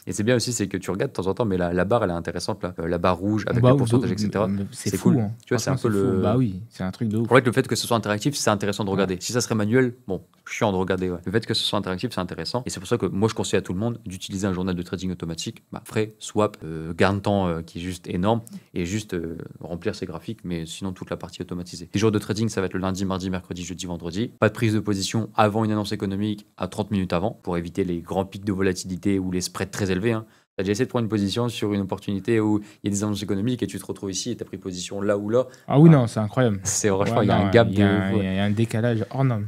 Et c'est bien aussi, c'est que tu regardes de temps en temps, mais la barre elle est intéressante là. La barre rouge avec le pourcentage, etc. C'est fou. Cool. Hein. Tu vois, c'est un peu le. Bah oui, c'est un truc de ouf. En fait, le fait que ce soit interactif, c'est intéressant de regarder. Si ça serait manuel, bon, chiant de regarder. Ouais. Le fait que ce soit interactif, c'est intéressant. Et c'est pour ça que moi, je conseille à tout le monde d'utiliser un journal de trading automatique, frais, swap, gain de temps qui est juste énorme, et juste remplir ses graphiques, mais sinon toute la partie automatisée. Les jours de trading, ça va être le lundi, mardi, mercredi, jeudi, vendredi. Pas de prise de position avant une annonce économique à 30 minutes avant, pour éviter les grands pics de volatilité ou les spreads très élevés. Hein. Tu as déjà essayé de prendre une position sur une opportunité où il y a des annonces économiques et tu te retrouves ici et tu as pris position là ou là. Ah oui, non, c'est incroyable. C'est franchement, il y a un gap Il y a un décalage hors norme.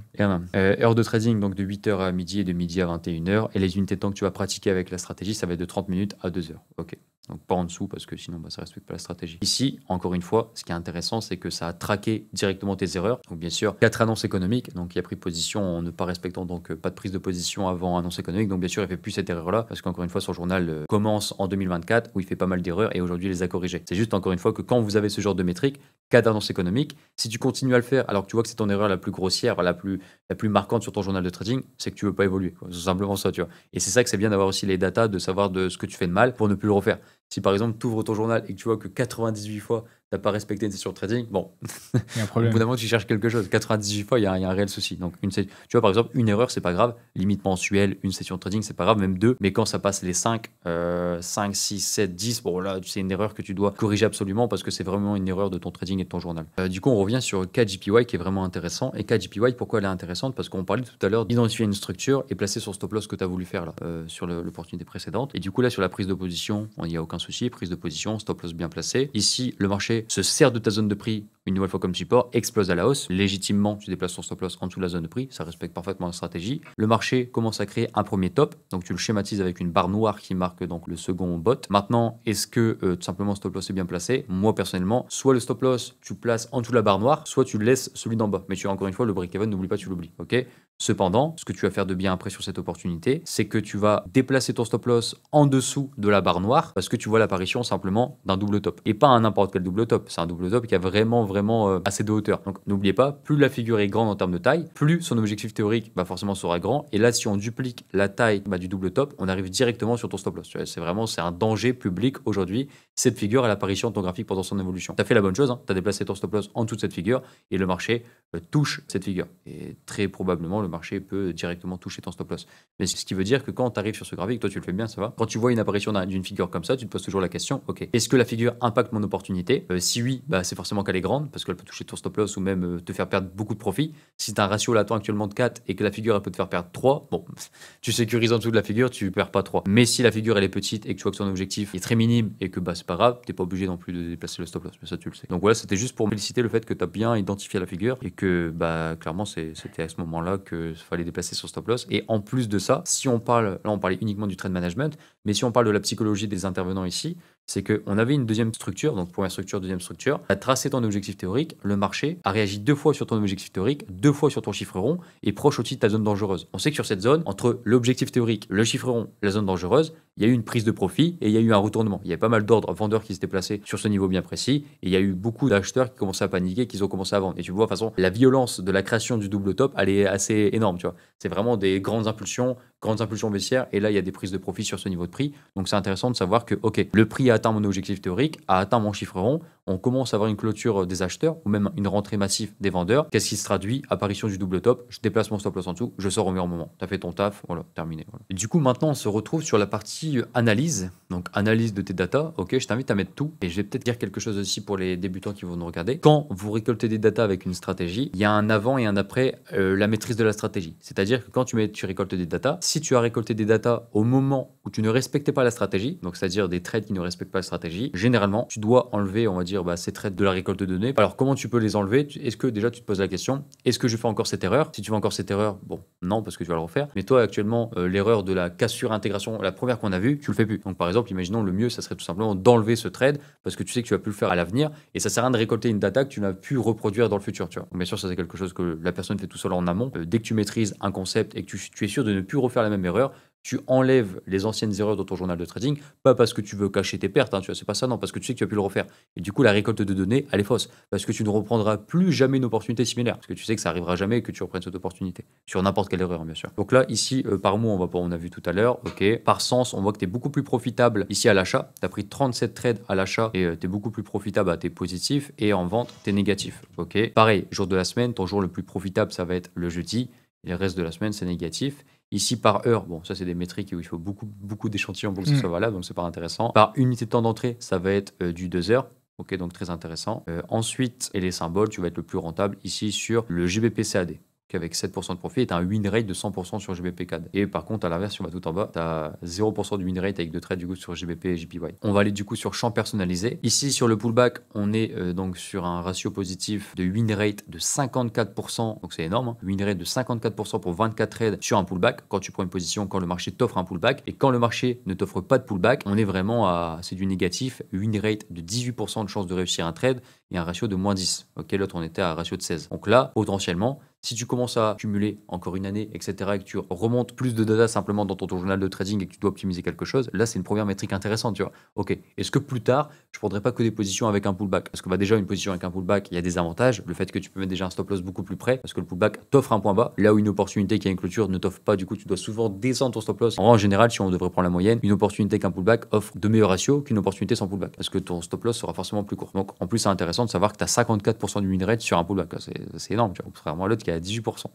Heure de trading, donc de 8h à midi et de midi à 21h. Et les unités de temps que tu vas pratiquer avec la stratégie, ça va être de 30 minutes à 2 heures. Ok. Donc pas en dessous parce que sinon ça respecte pas la stratégie. Ici, encore une fois, ce qui est intéressant, c'est que ça a traqué directement tes erreurs. Donc bien sûr, 4 annonces économiques, donc il a pris position en ne pas respectant donc pas de prise de position avant annonce économique. Donc bien sûr, il fait plus cette erreur-là parce qu'encore une fois, son journal commence en 2024 où il fait pas mal d'erreurs et aujourd'hui il les a corrigées. C'est juste encore une fois que quand vous avez ce genre de métrique, 4 annonces économiques, si tu continues à le faire alors que tu vois que c'est ton erreur la plus grossière, la plus marquante sur ton journal de trading, c'est que tu veux pas évoluer. C'est simplement ça, tu vois. Et c'est ça que c'est bien d'avoir aussi les datas, de savoir de ce que tu fais de mal pour ne plus le refaire. Si par exemple tu ouvres ton journal et que tu vois que 98 fois tu n'as pas respecté une session de trading, bon, Il y a un au problème. bout d'un moment tu cherches quelque chose. 98 fois, il y a un réel souci. Donc tu vois par exemple, une erreur, c'est pas grave. Limite mensuelle, une session de trading, c'est pas grave, même 2. Mais quand ça passe les 5, 6, 7, 10, bon là, c'est une erreur que tu dois corriger absolument parce que c'est vraiment une erreur de ton trading et de ton journal. Du coup, on revient sur KJPY qui est vraiment intéressant. Et KJPY, pourquoi elle est intéressante? Parce qu'on parlait tout à l'heure d'identifier une structure et placer son stop loss que tu as voulu faire là, sur l'opportunité précédente. Et du coup, là, sur la prise de position, il n'y a aucun souci. Prise de position, stop loss bien placé. Ici, le marché se sert de ta zone de prix une nouvelle fois comme support, explose à la hausse. Légitimement, tu déplaces ton stop loss en dessous de la zone de prix. Ça respecte parfaitement la stratégie. Le marché commence à créer un premier top. Donc, tu le schématises avec une barre noire qui marque donc le second bot. Maintenant, est-ce que tout simplement stop loss est bien placé? Moi, personnellement, soit le stop loss, tu places en dessous de la barre noire, soit tu laisses celui d'en bas. Mais tu as encore une fois le break-even, n'oublie pas, tu l'oublies. Ok? Cependant, ce que tu vas faire de bien après sur cette opportunité, c'est que tu vas déplacer ton stop loss en dessous de la barre noire parce que tu vois l'apparition simplement d'un double top. Et pas un n'importe quel double top, c'est un double top qui a vraiment assez de hauteur. Donc n'oubliez pas, plus la figure est grande en termes de taille, plus son objectif théorique forcément sera grand. Et là, si on duplique la taille du double top, on arrive directement sur ton stop loss. C'est un danger public aujourd'hui, cette figure à l'apparition de ton graphique pendant son évolution. Tu as fait la bonne chose, tu as déplacé ton stop loss en dessous de cette figure et le marché touche cette figure. Et très probablement, le marché peut directement toucher ton stop loss. Mais ce qui veut dire que quand tu arrives sur ce graphique, toi tu le fais bien, ça va. Quand tu vois une apparition d'une figure comme ça, tu te poses toujours la question, ok, est-ce que la figure impacte mon opportunité? Si oui, c'est forcément qu'elle est grande parce qu'elle peut toucher ton stop loss ou même te faire perdre beaucoup de profit. Si tu as un ratio latent actuellement de 4 et que la figure elle peut te faire perdre 3, bon, tu sécurises en dessous de la figure, tu perds pas 3. Mais si la figure elle est petite et que tu vois que son objectif est très minime et que c'est pas grave, t'es pas obligé non plus de déplacer le stop loss, mais ça tu le sais. Donc voilà, c'était juste pour féliciter le fait que tu as bien identifié la figure et que clairement c'était à ce moment-là qu'il fallait déplacer son stop loss. Et en plus de ça, si on parle, là on parlait uniquement du trade management, mais si on parle de la psychologie des intervenants ici, c'est qu'on avait une deuxième structure, donc première structure, deuxième structure, tu as tracé ton objectif théorique, le marché a réagi 2 fois sur ton objectif théorique, 2 fois sur ton chiffre rond et proche aussi de ta zone dangereuse. On sait que sur cette zone, entre l'objectif théorique, le chiffre rond, la zone dangereuse, il y a eu une prise de profit et il y a eu un retournement. Il y a pas mal d'ordres vendeurs qui s'étaient placés sur ce niveau bien précis et il y a eu beaucoup d'acheteurs qui commençaient à paniquer, qui ont commencé à vendre. Et tu vois, de toute façon, la violence de la création du double top, elle est assez énorme, tu vois. C'est vraiment des grandes impulsions baissières et là, il y a des prises de profit sur ce niveau de prix. Donc, c'est intéressant de savoir que, ok, le prix a atteint mon objectif théorique, a atteint mon chiffre rond, on commence à avoir une clôture des acheteurs ou même une rentrée massive des vendeurs. Qu'est-ce qui se traduit? Apparition du double top, je déplace mon stop loss en dessous, je sors au meilleur moment. Tu as fait ton taf, voilà, terminé. Voilà. Et du coup, maintenant, on se retrouve sur la partie analyse. Donc, analyse de tes datas. Ok, je t'invite à mettre tout. Et je vais peut-être dire quelque chose aussi pour les débutants qui vont nous regarder. Quand vous récoltez des datas avec une stratégie, il y a un avant et un après la maîtrise de la stratégie. C'est-à-dire que quand tu récoltes des datas, si tu as récolté des datas au moment où tu ne respectais pas la stratégie, donc c'est-à-dire des trades qui ne respectent pas la stratégie, généralement, tu dois enlever, on va dire, ces trades de la récolte de données. Alors, comment tu peux les enlever? Est-ce que déjà tu te poses la question, est-ce que je fais encore cette erreur? Si tu fais encore cette erreur, bon, non, parce que tu vas le refaire. Mais toi, actuellement, l'erreur de la cassure intégration, la première qu'on a vue, tu le fais plus. Donc, par exemple, imaginons le mieux, ça serait tout simplement d'enlever ce trade parce que tu sais que tu vas plus le faire à l'avenir et ça sert à rien de récolter une data que tu n'as pu reproduire dans le futur, tu vois. Donc, bien sûr, ça c'est quelque chose que la personne fait tout seul en amont. Dès que tu maîtrises un concept et que tu es sûr de ne plus refaire la même erreur, tu enlèves les anciennes erreurs dans ton journal de trading, pas parce que tu veux cacher tes pertes, tu vois, c'est pas ça, non, parce que tu sais que tu as pu le refaire. Et du coup, la récolte de données, elle est fausse, parce que tu ne reprendras plus jamais une opportunité similaire, parce que tu sais que ça arrivera jamais que tu reprennes cette opportunité, sur n'importe quelle erreur, bien sûr. Donc là, ici, par mois, on a vu tout à l'heure, ok, par sens, on voit que tu es beaucoup plus profitable ici à l'achat, tu as pris 37 trades à l'achat et tu es beaucoup plus profitable, tu es positif, et en vente, tu es négatif, ok. Pareil, jour de la semaine, ton jour le plus profitable, ça va être le jeudi, et le reste de la semaine, c'est négatif. Ici, par heure, bon, ça, c'est des métriques où il faut beaucoup d'échantillons pour que ce soit valable, donc c'est pas intéressant. Par unité de temps d'entrée, ça va être du 2 heures. Ok, donc très intéressant. Ensuite, et les symboles, tu vas être le plus rentable ici sur le GBP CAD. avec 7% de profit et tu as un win rate de 100% sur GBP CAD. Et par contre, à l'inverse, si on va tout en bas, tu as 0% de win rate avec 2 trades du coup sur GBP et JPY. On va aller du coup sur champ personnalisé. Ici, sur le pullback, on est donc sur un ratio positif de win rate de 54%. Donc c'est énorme. Hein. Win rate de 54% pour 24 trades sur un pullback. Quand tu prends une position, quand le marché t'offre un pullback. Et quand le marché ne t'offre pas de pullback, on est vraiment à, c'est du négatif. Win rate de 18% de chance de réussir un trade et un ratio de moins 10. Ok, l'autre on était à un ratio de 16. Donc là, potentiellement, si tu commences à cumuler encore une année, etc., et que tu remontes plus de data simplement dans ton journal de trading et que tu dois optimiser quelque chose, là, c'est une première métrique intéressante, tu vois. Ok, est-ce que plus tard, je ne prendrai pas que des positions avec un pullback? Parce que déjà, une position avec un pullback, il y a des avantages. Le fait que tu peux mettre déjà un stop loss beaucoup plus près, parce que le pullback t'offre un point bas, là où une opportunité qui a une clôture ne t'offre pas, du coup, tu dois souvent descendre ton stop loss. En général, si on devrait prendre la moyenne, une opportunité qu'un pullback offre de meilleurs ratios qu'une opportunité sans pullback, parce que ton stop loss sera forcément plus court. Donc, en plus, c'est intéressant de savoir que tu as 54% du win rate sur un pullback. C'est énorme, tu vois. Contrairement à l'autre qui a 18%.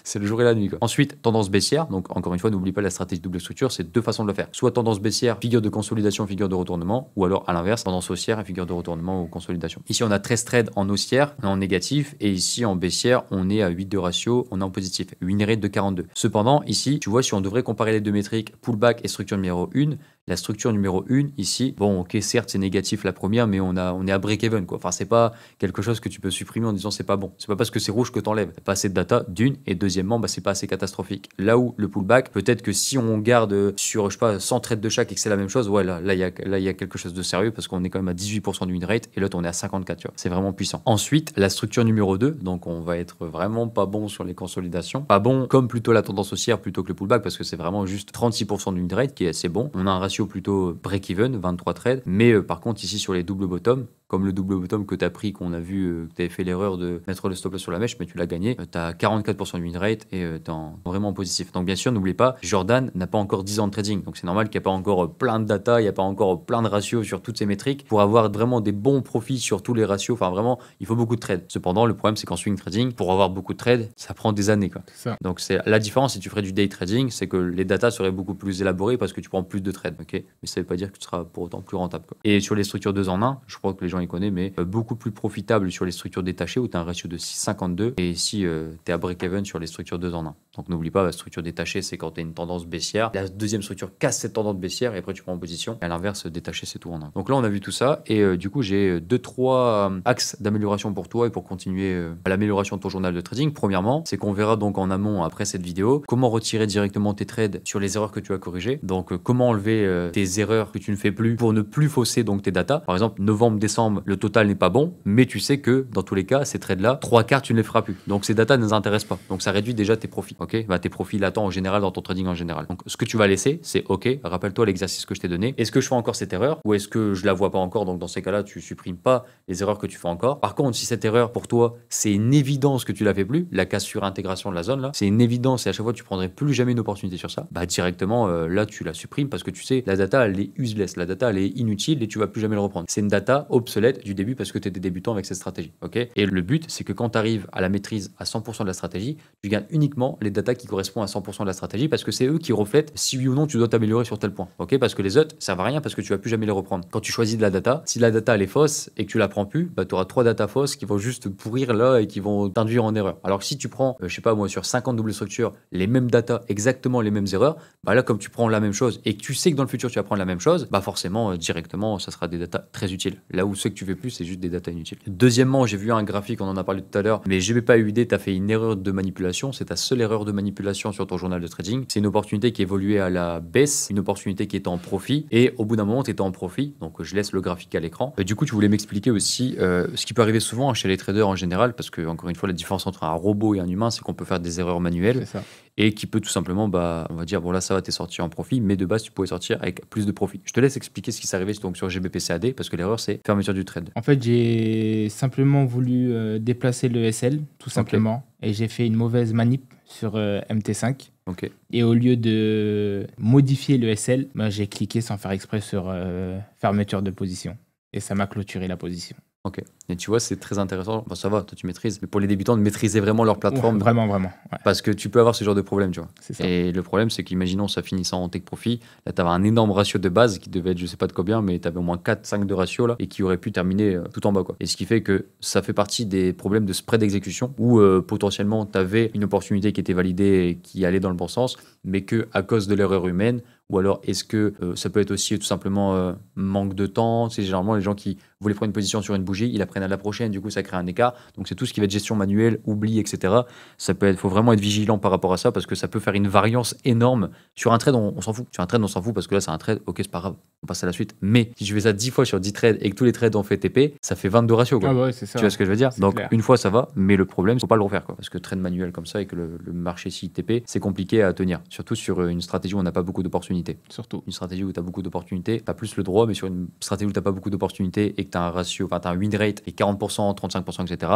C'est le jour et la nuit, quoi. Ensuite, tendance baissière. Donc, encore une fois, n'oublie pas la stratégie double structure. C'est 2 façons de le faire. Soit tendance baissière, figure de consolidation, figure de retournement. Ou alors, à l'inverse, tendance haussière et figure de retournement ou consolidation. Ici, on a 13 trades en haussière, en négatif. Et ici, en baissière, on est à 8 de ratio, on est en positif. Win rate de 42. Cependant, ici, tu vois, si on devrait comparer les deux métriques, pullback et structure numéro 1, la structure numéro 1, ici, bon, ok, certes, c'est négatif la première, mais on est à break-even, quoi. Enfin, c'est pas quelque chose que tu peux supprimer en disant c'est pas bon. C'est pas parce que c'est rouge que t'enlèves. Pas assez de data, d'une, et deuxièmement, c'est pas assez catastrophique. Là où le pullback, peut-être que si on garde sur, je sais pas, 100 trades de chaque et que c'est la même chose, ouais, là, il y a quelque chose de sérieux parce qu'on est quand même à 18% de win rate et l'autre, on est à 54, tu vois. C'est vraiment puissant. Ensuite, la structure numéro 2, donc on va être vraiment pas bon sur les consolidations. Pas bon comme plutôt la tendance haussière plutôt que le pullback parce que c'est vraiment juste 36% de win rate qui est assez bon. On a un ratio plutôt break-even, 23 trades. Mais par contre, ici, sur les double bottom, comme le double bottom que tu as pris, qu'on a vu, que tu avais fait l'erreur de mettre le stop loss sur la mèche, mais tu l'as gagné, tu as 44% de win rate et tu es vraiment en positif. Donc bien sûr, n'oublie pas, Jordan n'a pas encore 10 ans de trading. Donc c'est normal qu'il n'y a pas encore plein de data, il n'y a pas encore plein de ratios sur toutes ces métriques pour avoir vraiment des bons profits sur tous les ratios. Enfin vraiment, il faut beaucoup de trades. Cependant, le problème, c'est qu'en swing trading, pour avoir beaucoup de trades, ça prend des années, quoi. Donc c'est la différence si tu ferais du day trading, c'est que les datas seraient beaucoup plus élaborées parce que tu prends plus de trades. Ok, mais ça ne veut pas dire que tu seras pour autant plus rentable, quoi. Et sur les structures 2 en 1, je crois que les gens y connaissent, mais beaucoup plus profitable sur les structures détachées où tu as un ratio de 6,52 et ici tu es à break-even sur les structures 2 en 1. Donc n'oublie pas, la structure détachée, c'est quand tu as une tendance baissière. La deuxième structure casse cette tendance baissière et après tu prends en position. Et à l'inverse, détaché, c'est tout en 1. Donc là, on a vu tout ça et du coup, j'ai 2-3 axes d'amélioration pour toi et pour continuer à l'amélioration de ton journal de trading. Premièrement, c'est qu'on verra donc en amont après cette vidéo comment retirer directement tes trades sur les erreurs que tu as corrigées. Donc comment enlever tes erreurs que tu ne fais plus pour ne plus fausser donc tes datas. Par exemple, novembre, décembre, le total n'est pas bon, mais tu sais que dans tous les cas, ces trades-là, 3/4, tu ne les feras plus. Donc ces datas ne nous intéressent pas. Donc ça réduit déjà tes profits. Ok, bah, tes profits latents en général dans ton trading en général. Donc ce que tu vas laisser, c'est ok, rappelle-toi l'exercice que je t'ai donné. Est-ce que je fais encore cette erreur ou est-ce que je la vois pas encore? Donc dans ces cas-là, tu supprimes pas les erreurs que tu fais encore. Par contre, si cette erreur pour toi, c'est une évidence que tu la fais plus, la cassure intégration de la zone là, c'est une évidence et à chaque fois tu prendrais plus jamais une opportunité sur ça, bah directement là tu la supprimes parce que tu sais la data elle est useless, la data elle est inutile et tu vas plus jamais le reprendre. C'est une data obsolète du début parce que tu es des débutants avec cette stratégie. Ok, et le but c'est que quand tu arrives à la maîtrise à 100% de la stratégie, tu gagnes uniquement les datas qui correspondent à 100% de la stratégie parce que c'est eux qui reflètent si oui ou non tu dois t'améliorer sur tel point. Ok, parce que les autres ça va rien parce que tu vas plus jamais les reprendre. Quand tu choisis de la data, si la data elle est fausse et que tu la prends plus, bah tu auras 3 datas fausses qui vont juste pourrir là et qui vont t'induire en erreur. Alors que si tu prends je sais pas moi sur 50 doubles structures les mêmes datas, exactement les mêmes erreurs, bah là comme tu prends la même chose et que tu sais que dans le futur tu vas prendre la même chose, bah forcément directement ça sera des datas très utiles. Là où ce que tu fais plus c'est juste des datas inutiles. Deuxièmement, j'ai vu un graphique, on en a parlé tout à l'heure, mais GBP/USD, tu as fait une erreur de manipulation, c'est ta seule erreur de manipulation sur ton journal de trading. C'est une opportunité qui évoluait à la baisse, une opportunité qui était en profit et au bout d'un moment tu étais en profit. Donc je laisse le graphique à l'écran. Du coup, tu voulais m'expliquer aussi ce qui peut arriver souvent chez les traders en général parce que encore une fois la différence entre un robot et un humain, c'est qu'on peut faire des erreurs manuelles. C'est ça. Et qui peut tout simplement, bah, on va dire, bon là ça va, t'es sorti en profit, mais de base tu pouvais sortir avec plus de profit. Je te laisse expliquer ce qui s'est arrivé donc, sur GBP/CAD parce que l'erreur c'est fermeture du trade. En fait, j'ai simplement voulu déplacer le SL, tout simplement, et j'ai fait une mauvaise manip sur MT5. Ok. Et au lieu de modifier le SL, bah, j'ai cliqué sans faire exprès sur fermeture de position. Et ça m'a clôturé la position. Ok. Et tu vois, c'est très intéressant. Bon, ça va, toi tu maîtrises. Mais pour les débutants, de maîtriser vraiment leur plateforme. Ouais, vraiment, vraiment. Ouais. Parce que tu peux avoir ce genre de problème, tu vois. C'est ça. Et le problème, c'est qu'imaginons ça finissait en take profit. Là, tu avais un énorme ratio de base qui devait être, je sais pas de combien, mais tu avais au moins 4-5 de ratio là, et qui aurait pu terminer tout en bas, quoi. Et ce qui fait que ça fait partie des problèmes de spread d'exécution où potentiellement tu avais une opportunité qui était validée et qui allait dans le bon sens, mais que à cause de l'erreur humaine, ou alors est-ce que ça peut être aussi tout simplement manque de temps. C'est généralement les gens qui voulaient prendre une position sur une bougie, ils la prennent à la prochaine, du coup ça crée un écart. Donc c'est tout ce qui va être gestion manuelle, oubli, etc. Ça peut être, faut vraiment être vigilant par rapport à ça parce que ça peut faire une variance énorme. Sur un trade, on s'en fout. Sur un trade, on s'en fout parce que là c'est un trade, ok c'est pas grave, on passe à la suite. Mais si je fais ça 10 fois sur 10 trades et que tous les trades ont fait TP, ça fait 22 ratios, quoi. Ah ouais, c'est ça. Tu vois ce que je veux dire? Donc clair. une fois ça va, mais le problème, faut pas le refaire, quoi. Parce que trade manuel comme ça et que le marché si TP, c'est compliqué à tenir. Surtout sur une stratégie où on n'a pas beaucoup d'opportunités. Surtout. Une stratégie où tu as beaucoup d'opportunités, tu as plus le droit, mais sur une stratégie où tu n'as pas beaucoup d'opportunités et que tu as un ratio, enfin tu as un win rate et 40%, 35%, etc.,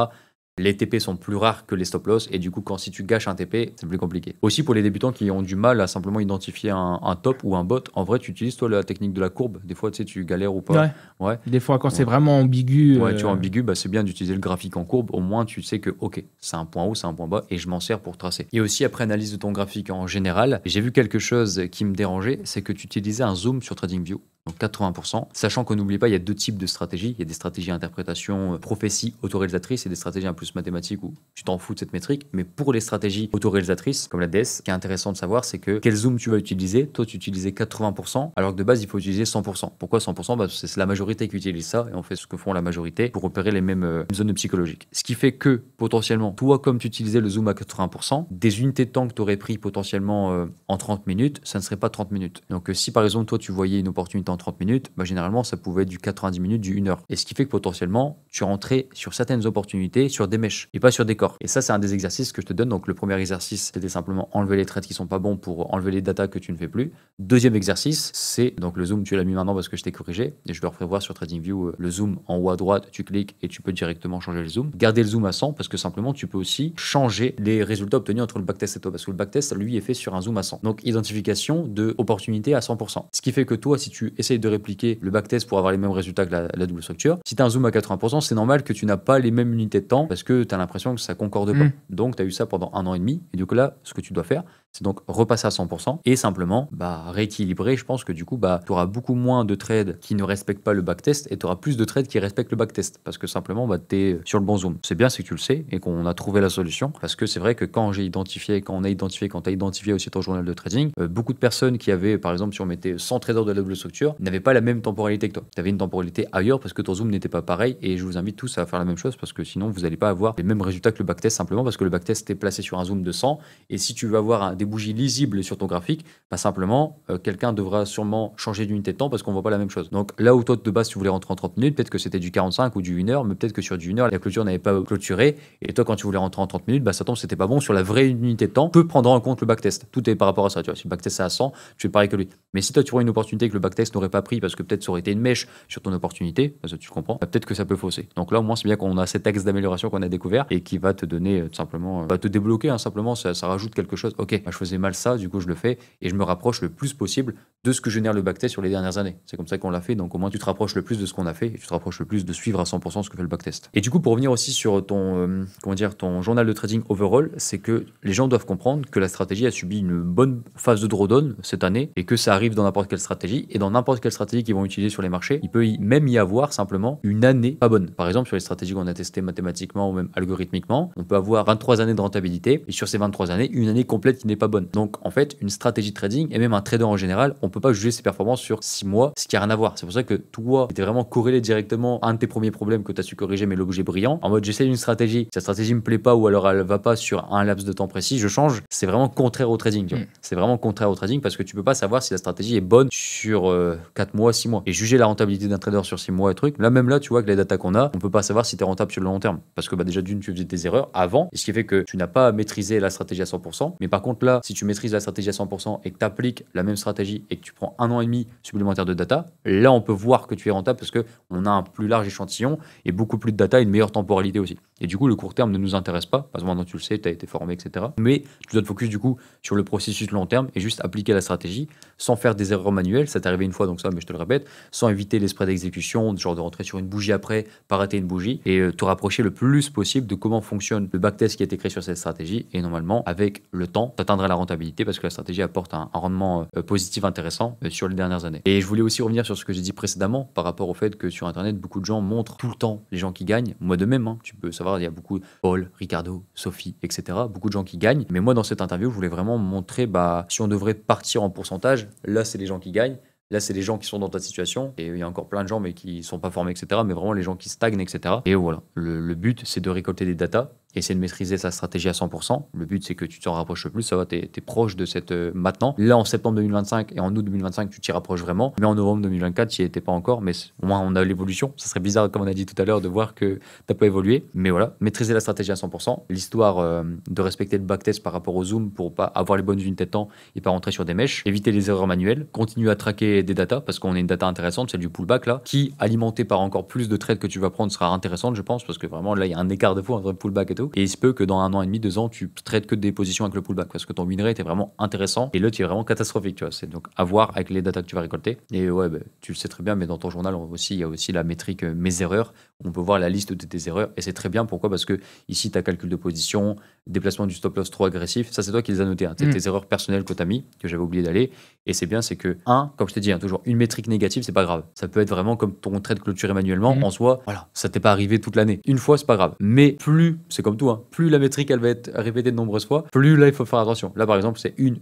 les TP sont plus rares que les stop loss et du coup, si tu gâches un TP, c'est plus compliqué. Aussi pour les débutants qui ont du mal à simplement identifier un top ou un bot, en vrai, tu utilises toi la technique de la courbe. Des fois, tu sais, tu galères ou pas. Ouais. Des fois, quand c'est vraiment ambigu. Ouais, tu vois, ambigu, bah, c'est bien d'utiliser le graphique en courbe. Au moins, tu sais que, ok, c'est un point haut, c'est un point bas et je m'en sers pour tracer. Et aussi, après analyse de ton graphique en général, j'ai vu quelque chose qui me dérangeait, c'est que tu utilisais un zoom sur TradingView. Donc 80%, sachant qu'on n'oublie pas, il y a deux types de stratégies. Il y a des stratégies interprétation, prophétie, autoréalisatrice et des stratégies un peu plus mathématiques où tu t'en fous de cette métrique. Mais pour les stratégies autoréalisatrices, comme la DS, ce qui est intéressant de savoir, c'est que quel zoom tu vas utiliser. Toi, tu utilisais 80%, alors que de base, il faut utiliser 100%. Pourquoi 100%? Bah, c'est la majorité qui utilise ça et on fait ce que font la majorité pour repérer les mêmes zones psychologiques. Ce qui fait que, potentiellement, toi, comme tu utilisais le zoom à 80%, des unités de temps que tu aurais pris potentiellement en 30 minutes, ça ne serait pas 30 minutes. Donc, si par exemple, toi, tu voyais une opportunité en 30 minutes, bah, généralement, ça pouvait être du 90 minutes, du 1 heure. Et ce qui fait que potentiellement, tu rentrais sur certaines opportunités sur des mèches et pas sur des corps. Et ça, c'est un des exercices que je te donne. Donc, le premier exercice, c'était simplement enlever les trades qui sont pas bons pour enlever les datas que tu ne fais plus. Deuxième exercice, c'est donc le zoom, tu l'as mis maintenant parce que je t'ai corrigé et je le referai voir sur TradingView. Le zoom en haut à droite, tu cliques et tu peux directement changer le zoom. Garder le zoom à 100 parce que simplement, tu peux aussi changer les résultats obtenus entre le backtest et toi parce que le backtest, lui, est fait sur un zoom à 100. Donc, identification de opportunité à 100%. Ce qui fait que toi, si tu essayes de répliquer le backtest pour avoir les mêmes résultats que la double structure, si tu as un zoom à 80%, c'est normal que tu n'as pas les mêmes unités de temps parce que tu as l'impression que ça concorde pas. Donc, tu as eu ça pendant 1 an et demi. Et du coup, là, ce que tu dois faire, c'est donc repasser à 100% et simplement rééquilibrer. Je pense que du coup, tu auras beaucoup moins de trades qui ne respectent pas le backtest et tu auras plus de trades qui respectent le backtest parce que simplement, tu es sur le bon zoom. C'est bien, c'est que tu le sais et qu'on a trouvé la solution parce que c'est vrai que quand tu as identifié aussi ton journal de trading, beaucoup de personnes qui avaient, par exemple, si on mettait 100 traders de la double structure, n'avaient pas la même temporalité que toi. Tu avais une temporalité ailleurs parce que ton zoom n'était pas pareil et je vous invite tous à faire la même chose parce que sinon, vous n'allez pas avoir les mêmes résultats que le backtest simplement parce que le backtest est placé sur un zoom de 100 et si tu veux avoir des bougies lisibles sur ton graphique, simplement, quelqu'un devra sûrement changer d'unité de temps parce qu'on voit pas la même chose. Donc là où toi de base tu voulais rentrer en 30 minutes, peut-être que c'était du 45 ou du 1 heure, mais peut-être que sur du 1 heure, la clôture n'avait pas clôturé et toi quand tu voulais rentrer en 30 minutes, ça tombe, c'était pas bon sur la vraie unité de temps, peut prendre en compte le backtest. Tout est par rapport à ça, tu vois. Si le backtest est à 100, tu fais pareil que lui. Mais si toi tu vois une opportunité que le backtest n'aurait pas pris parce que peut-être ça aurait été une mèche sur ton opportunité, parce que tu comprends, peut-être que ça peut fausser. Donc là au moins c'est bien qu'on a cet axe d'amélioration qu'on a découvert et qui va te donner tout simplement, te débloquer, simplement ça rajoute quelque chose. Ok, je faisais mal ça, du coup je le fais et je me rapproche le plus possible de ce que génère le backtest sur les dernières années. C'est comme ça qu'on l'a fait, donc au moins tu te rapproches le plus de ce qu'on a fait et tu te rapproches le plus de suivre à 100% ce que fait le backtest. Et du coup pour revenir aussi sur ton journal de trading overall, c'est que les gens doivent comprendre que la stratégie a subi une bonne phase de drawdown cette année et que ça arrive dans n'importe quelle stratégie et dans n'importe quelle stratégie qu'ils vont utiliser sur les marchés, il peut même y avoir simplement une année pas bonne. Par exemple sur les stratégies qu'on a testées mathématiquement ou même algorithmiquement, on peut avoir 23 années de rentabilité et sur ces 23 années, une année complète qui n'est pas bonne. Donc en fait, une stratégie de trading et même un trader en général, on peut pas juger ses performances sur 6 mois, ce qui a rien à voir. C'est pour ça que toi, tu es vraiment corrélé directement à un de tes premiers problèmes que tu as su corriger, mais l'objet brillant. En mode, j'essaie une stratégie, si la stratégie me plaît pas ou alors elle va pas sur un laps de temps précis, je change. C'est vraiment contraire au trading. Tu vois. C'est vraiment contraire au trading parce que tu peux pas savoir si la stratégie est bonne sur 4 mois, 6 mois. Et juger la rentabilité d'un trader sur 6 mois et trucs, là même là, tu vois que les datas qu'on a, on peut pas savoir si tu es rentable sur le long terme. Parce que déjà d'une, tu faisais des erreurs avant, et ce qui fait que tu n'as pas maîtrisé la stratégie à 100%. Mais par contre, là, si tu maîtrises la stratégie à 100% et que tu appliques la même stratégie et que tu prends 1 an et demi supplémentaire de data, là, on peut voir que tu es rentable parce qu'on a un plus large échantillon et beaucoup plus de data et une meilleure temporalité aussi. Et du coup, le court terme ne nous intéresse pas, parce que maintenant tu le sais, tu as été formé, etc. Mais tu dois te focus du coup sur le processus long terme et juste appliquer la stratégie sans faire des erreurs manuelles. Ça t'est arrivé une fois, donc ça, mais je te le répète, sans éviter les spreads d'exécution, genre de rentrer sur une bougie après, pas rater une bougie, et te rapprocher le plus possible de comment fonctionne le backtest qui a été créé sur cette stratégie. Et normalement, avec le temps, tu atteindras la rentabilité parce que la stratégie apporte un rendement positif intéressant sur les dernières années. Et je voulais aussi revenir sur ce que j'ai dit précédemment par rapport au fait que sur Internet, beaucoup de gens montrent tout le temps les gens qui gagnent. Moi de même, hein, tu peux savoir, il y a beaucoup Paul, Ricardo, Sophie, etc. Beaucoup de gens qui gagnent. Mais moi, dans cette interview, je voulais vraiment montrer si on devrait partir en pourcentage, là, c'est les gens qui gagnent. Là, c'est les gens qui sont dans ta situation. Et il y a encore plein de gens, mais qui ne sont pas formés, etc. Mais vraiment les gens qui stagnent, etc. Et voilà. Le but, c'est de récolter des datas, essayer de maîtriser sa stratégie à 100%. Le but, c'est que tu t'en rapproches le plus. Ça va, tu es proche de cette maintenant. Là, en septembre 2025 et en août 2025, tu t'y rapproches vraiment. Mais en novembre 2024, tu n'y étais pas encore. Mais au moins, on a l'évolution. Ça serait bizarre, comme on a dit tout à l'heure, de voir que tu n'as pas évolué. Mais voilà, maîtriser la stratégie à 100%. L'histoire de respecter le backtest par rapport au zoom pour pas avoir les bonnes unités de temps et pas rentrer sur des mèches. Éviter les erreurs manuelles. Continuer à traquer des datas parce qu'on a une data intéressante, celle du pullback là, qui, alimentée par encore plus de trades que tu vas prendre, sera intéressante, je pense, parce que vraiment là, il y a un écart de fou entre le pullback et tout. Et il se peut que dans 1 an et demi, 2 ans, tu trades que des positions avec le pullback parce que ton win rate est vraiment intéressant et l'autre, il est vraiment catastrophique, tu vois. C'est donc à voir avec les datas que tu vas récolter. Et ouais, tu le sais très bien, mais dans ton journal aussi, il y a aussi la métrique mes erreurs. On peut voir la liste de tes erreurs et c'est très bien. Pourquoi? Parce que ici, tu as calcul de position, déplacement du stop loss trop agressif. Ça, c'est toi qui les as notés. Hein. Tes erreurs personnelles que tu as mis, que j'avais oublié d'aller. Et c'est bien, c'est que, comme je t'ai dit, toujours une métrique négative, c'est pas grave. Ça peut être vraiment comme ton trade clôturé manuellement. En soi, voilà, ça t'est pas arrivé toute l'année. Une fois, c'est pas grave. Mais plus, c'est comme tout, hein, plus la métrique, elle va être répétée de nombreuses fois, plus là, il faut faire attention. Là, par exemple, c'est une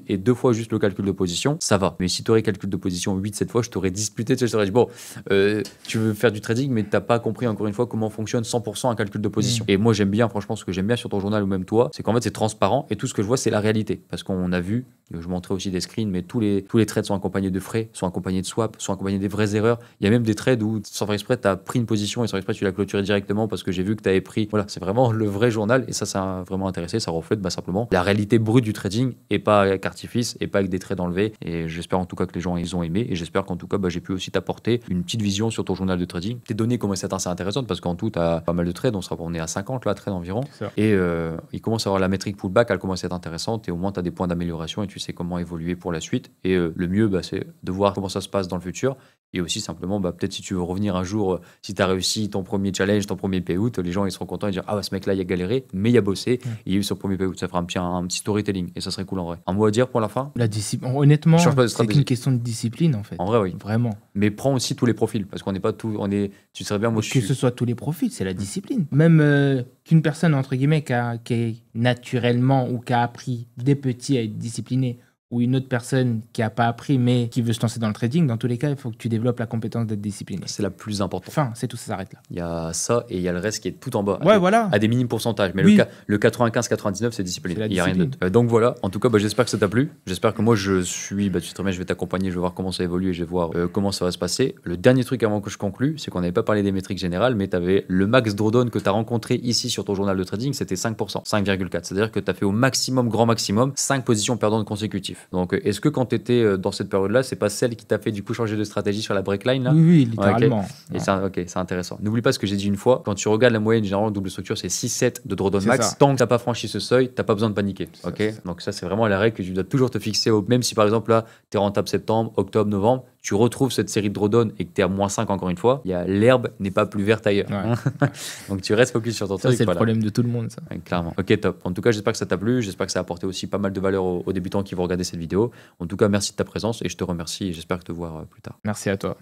et 2 fois juste le calcul de position, ça va. Mais si tu aurais calcul de position 8-7 fois, je t'aurais disputé, je t'aurais dit, bon, tu veux faire du trading, mais t'as pas compris encore une fois comment fonctionne 100% un calcul de position. Et moi, j'aime bien, franchement, ce que j'aime bien sur ton journal ou même toi, c'est qu'en fait, c'est transparent et tout ce que je vois, c'est la réalité. Parce qu'on a vu, je montrais aussi des screens, mais tous les trades sont accompagnés de frais, sont accompagnés de swaps, sont accompagnés des vraies erreurs. Il y a même des trades où, sans faire exprès, tu as pris une position et sans exprès, tu l'as clôturé directement parce que j'ai vu que tu avais pris. Voilà, c'est vraiment le vrai journal et ça m'a vraiment intéressé. Ça reflète simplement la réalité brute du trading et pas avec artifice et pas avec des trades enlevés. Et j'espère en tout cas que les gens ils ont aimé et j'espère qu'en tout cas, j'ai pu aussi t'apporter une petite vision sur ton journal de trading. Tes données commencent à être assez intéressantes parce qu'en tout, tu as pas mal de trades. On est à 50 là, trades environ. Et il commence à avoir la métrique pullback, elle commence à être intéressante et au moins tu as des points d'amélioration et tu sais comment évoluer pour la suite. Et le mieux, c'est de voir comment ça se passe dans le futur. Et aussi simplement, peut-être si tu veux revenir un jour, si tu as réussi ton premier challenge, ton premier payout, les gens ils seront contents et dire ah ce mec là il a galéré, mais il a bossé, il a eu son premier payout. Ça fera un petit storytelling et ça serait cool en vrai. Un mot à dire pour la fin? La discipline, honnêtement, c'est qu'une question de discipline en fait. En vrai, oui. Vraiment. Mais prends aussi tous les profils parce qu'on n'est pas tout. Tu sais bien, moi que ce soit tous les profils, c'est la discipline. Même qu'une personne entre guillemets qui est naturellement ou qui a appris dès petit à être discipliné, ou une autre personne qui n'a pas appris mais qui veut se lancer dans le trading, dans tous les cas, il faut que tu développes la compétence d'être discipliné. C'est la plus importante. Enfin, c'est tout, ça s'arrête là. Il y a ça et il y a le reste qui est tout en bas. Ouais, voilà. À des minimes pourcentages. Mais oui. le 95-99, c'est discipline. Il n'y a rien discipline. d'autre. Donc voilà, en tout cas, j'espère que ça t'a plu. J'espère que moi, je suis, tu sais très bien, je vais t'accompagner, je vais voir comment ça évolue et je vais voir comment ça va se passer. Le dernier truc avant que je conclue, c'est qu'on n'avait pas parlé des métriques générales, mais tu avais le max drawdown que tu as rencontré ici sur ton journal de trading, c'était 5%, 5,4. C'est-à-dire que tu as fait au maximum, grand maximum, 5 positions perdantes consécutives. Donc est-ce que quand tu étais dans cette période-là, c'est pas celle qui t'a fait du coup changer de stratégie sur la breakline là? Oui, littéralement. Ouais, okay. Et c'est intéressant. N'oublie pas ce que j'ai dit une fois, quand tu regardes la moyenne, généralement, double structure, c'est 6-7 de drawdown max. Ça. Tant que tu n'as pas franchi ce seuil, tu n'as pas besoin de paniquer. Donc ça, c'est vraiment la règle que tu dois toujours te fixer. Même si par exemple là, tu es rentable septembre, octobre, novembre, tu retrouves cette série de drawdown et que tu es à -5 encore une fois, l'herbe n'est pas plus verte ailleurs. Ouais. Donc tu restes focus sur ton truc. Ça, c'est le problème de tout le monde, ça. Ouais, clairement. Ok, top. En tout cas, j'espère que ça t'a plu. J'espère que ça a apporté aussi pas mal de valeur aux débutants qui vont regarder cette vidéo. En tout cas, merci de ta présence et je te remercie et j'espère te voir plus tard. Merci à toi.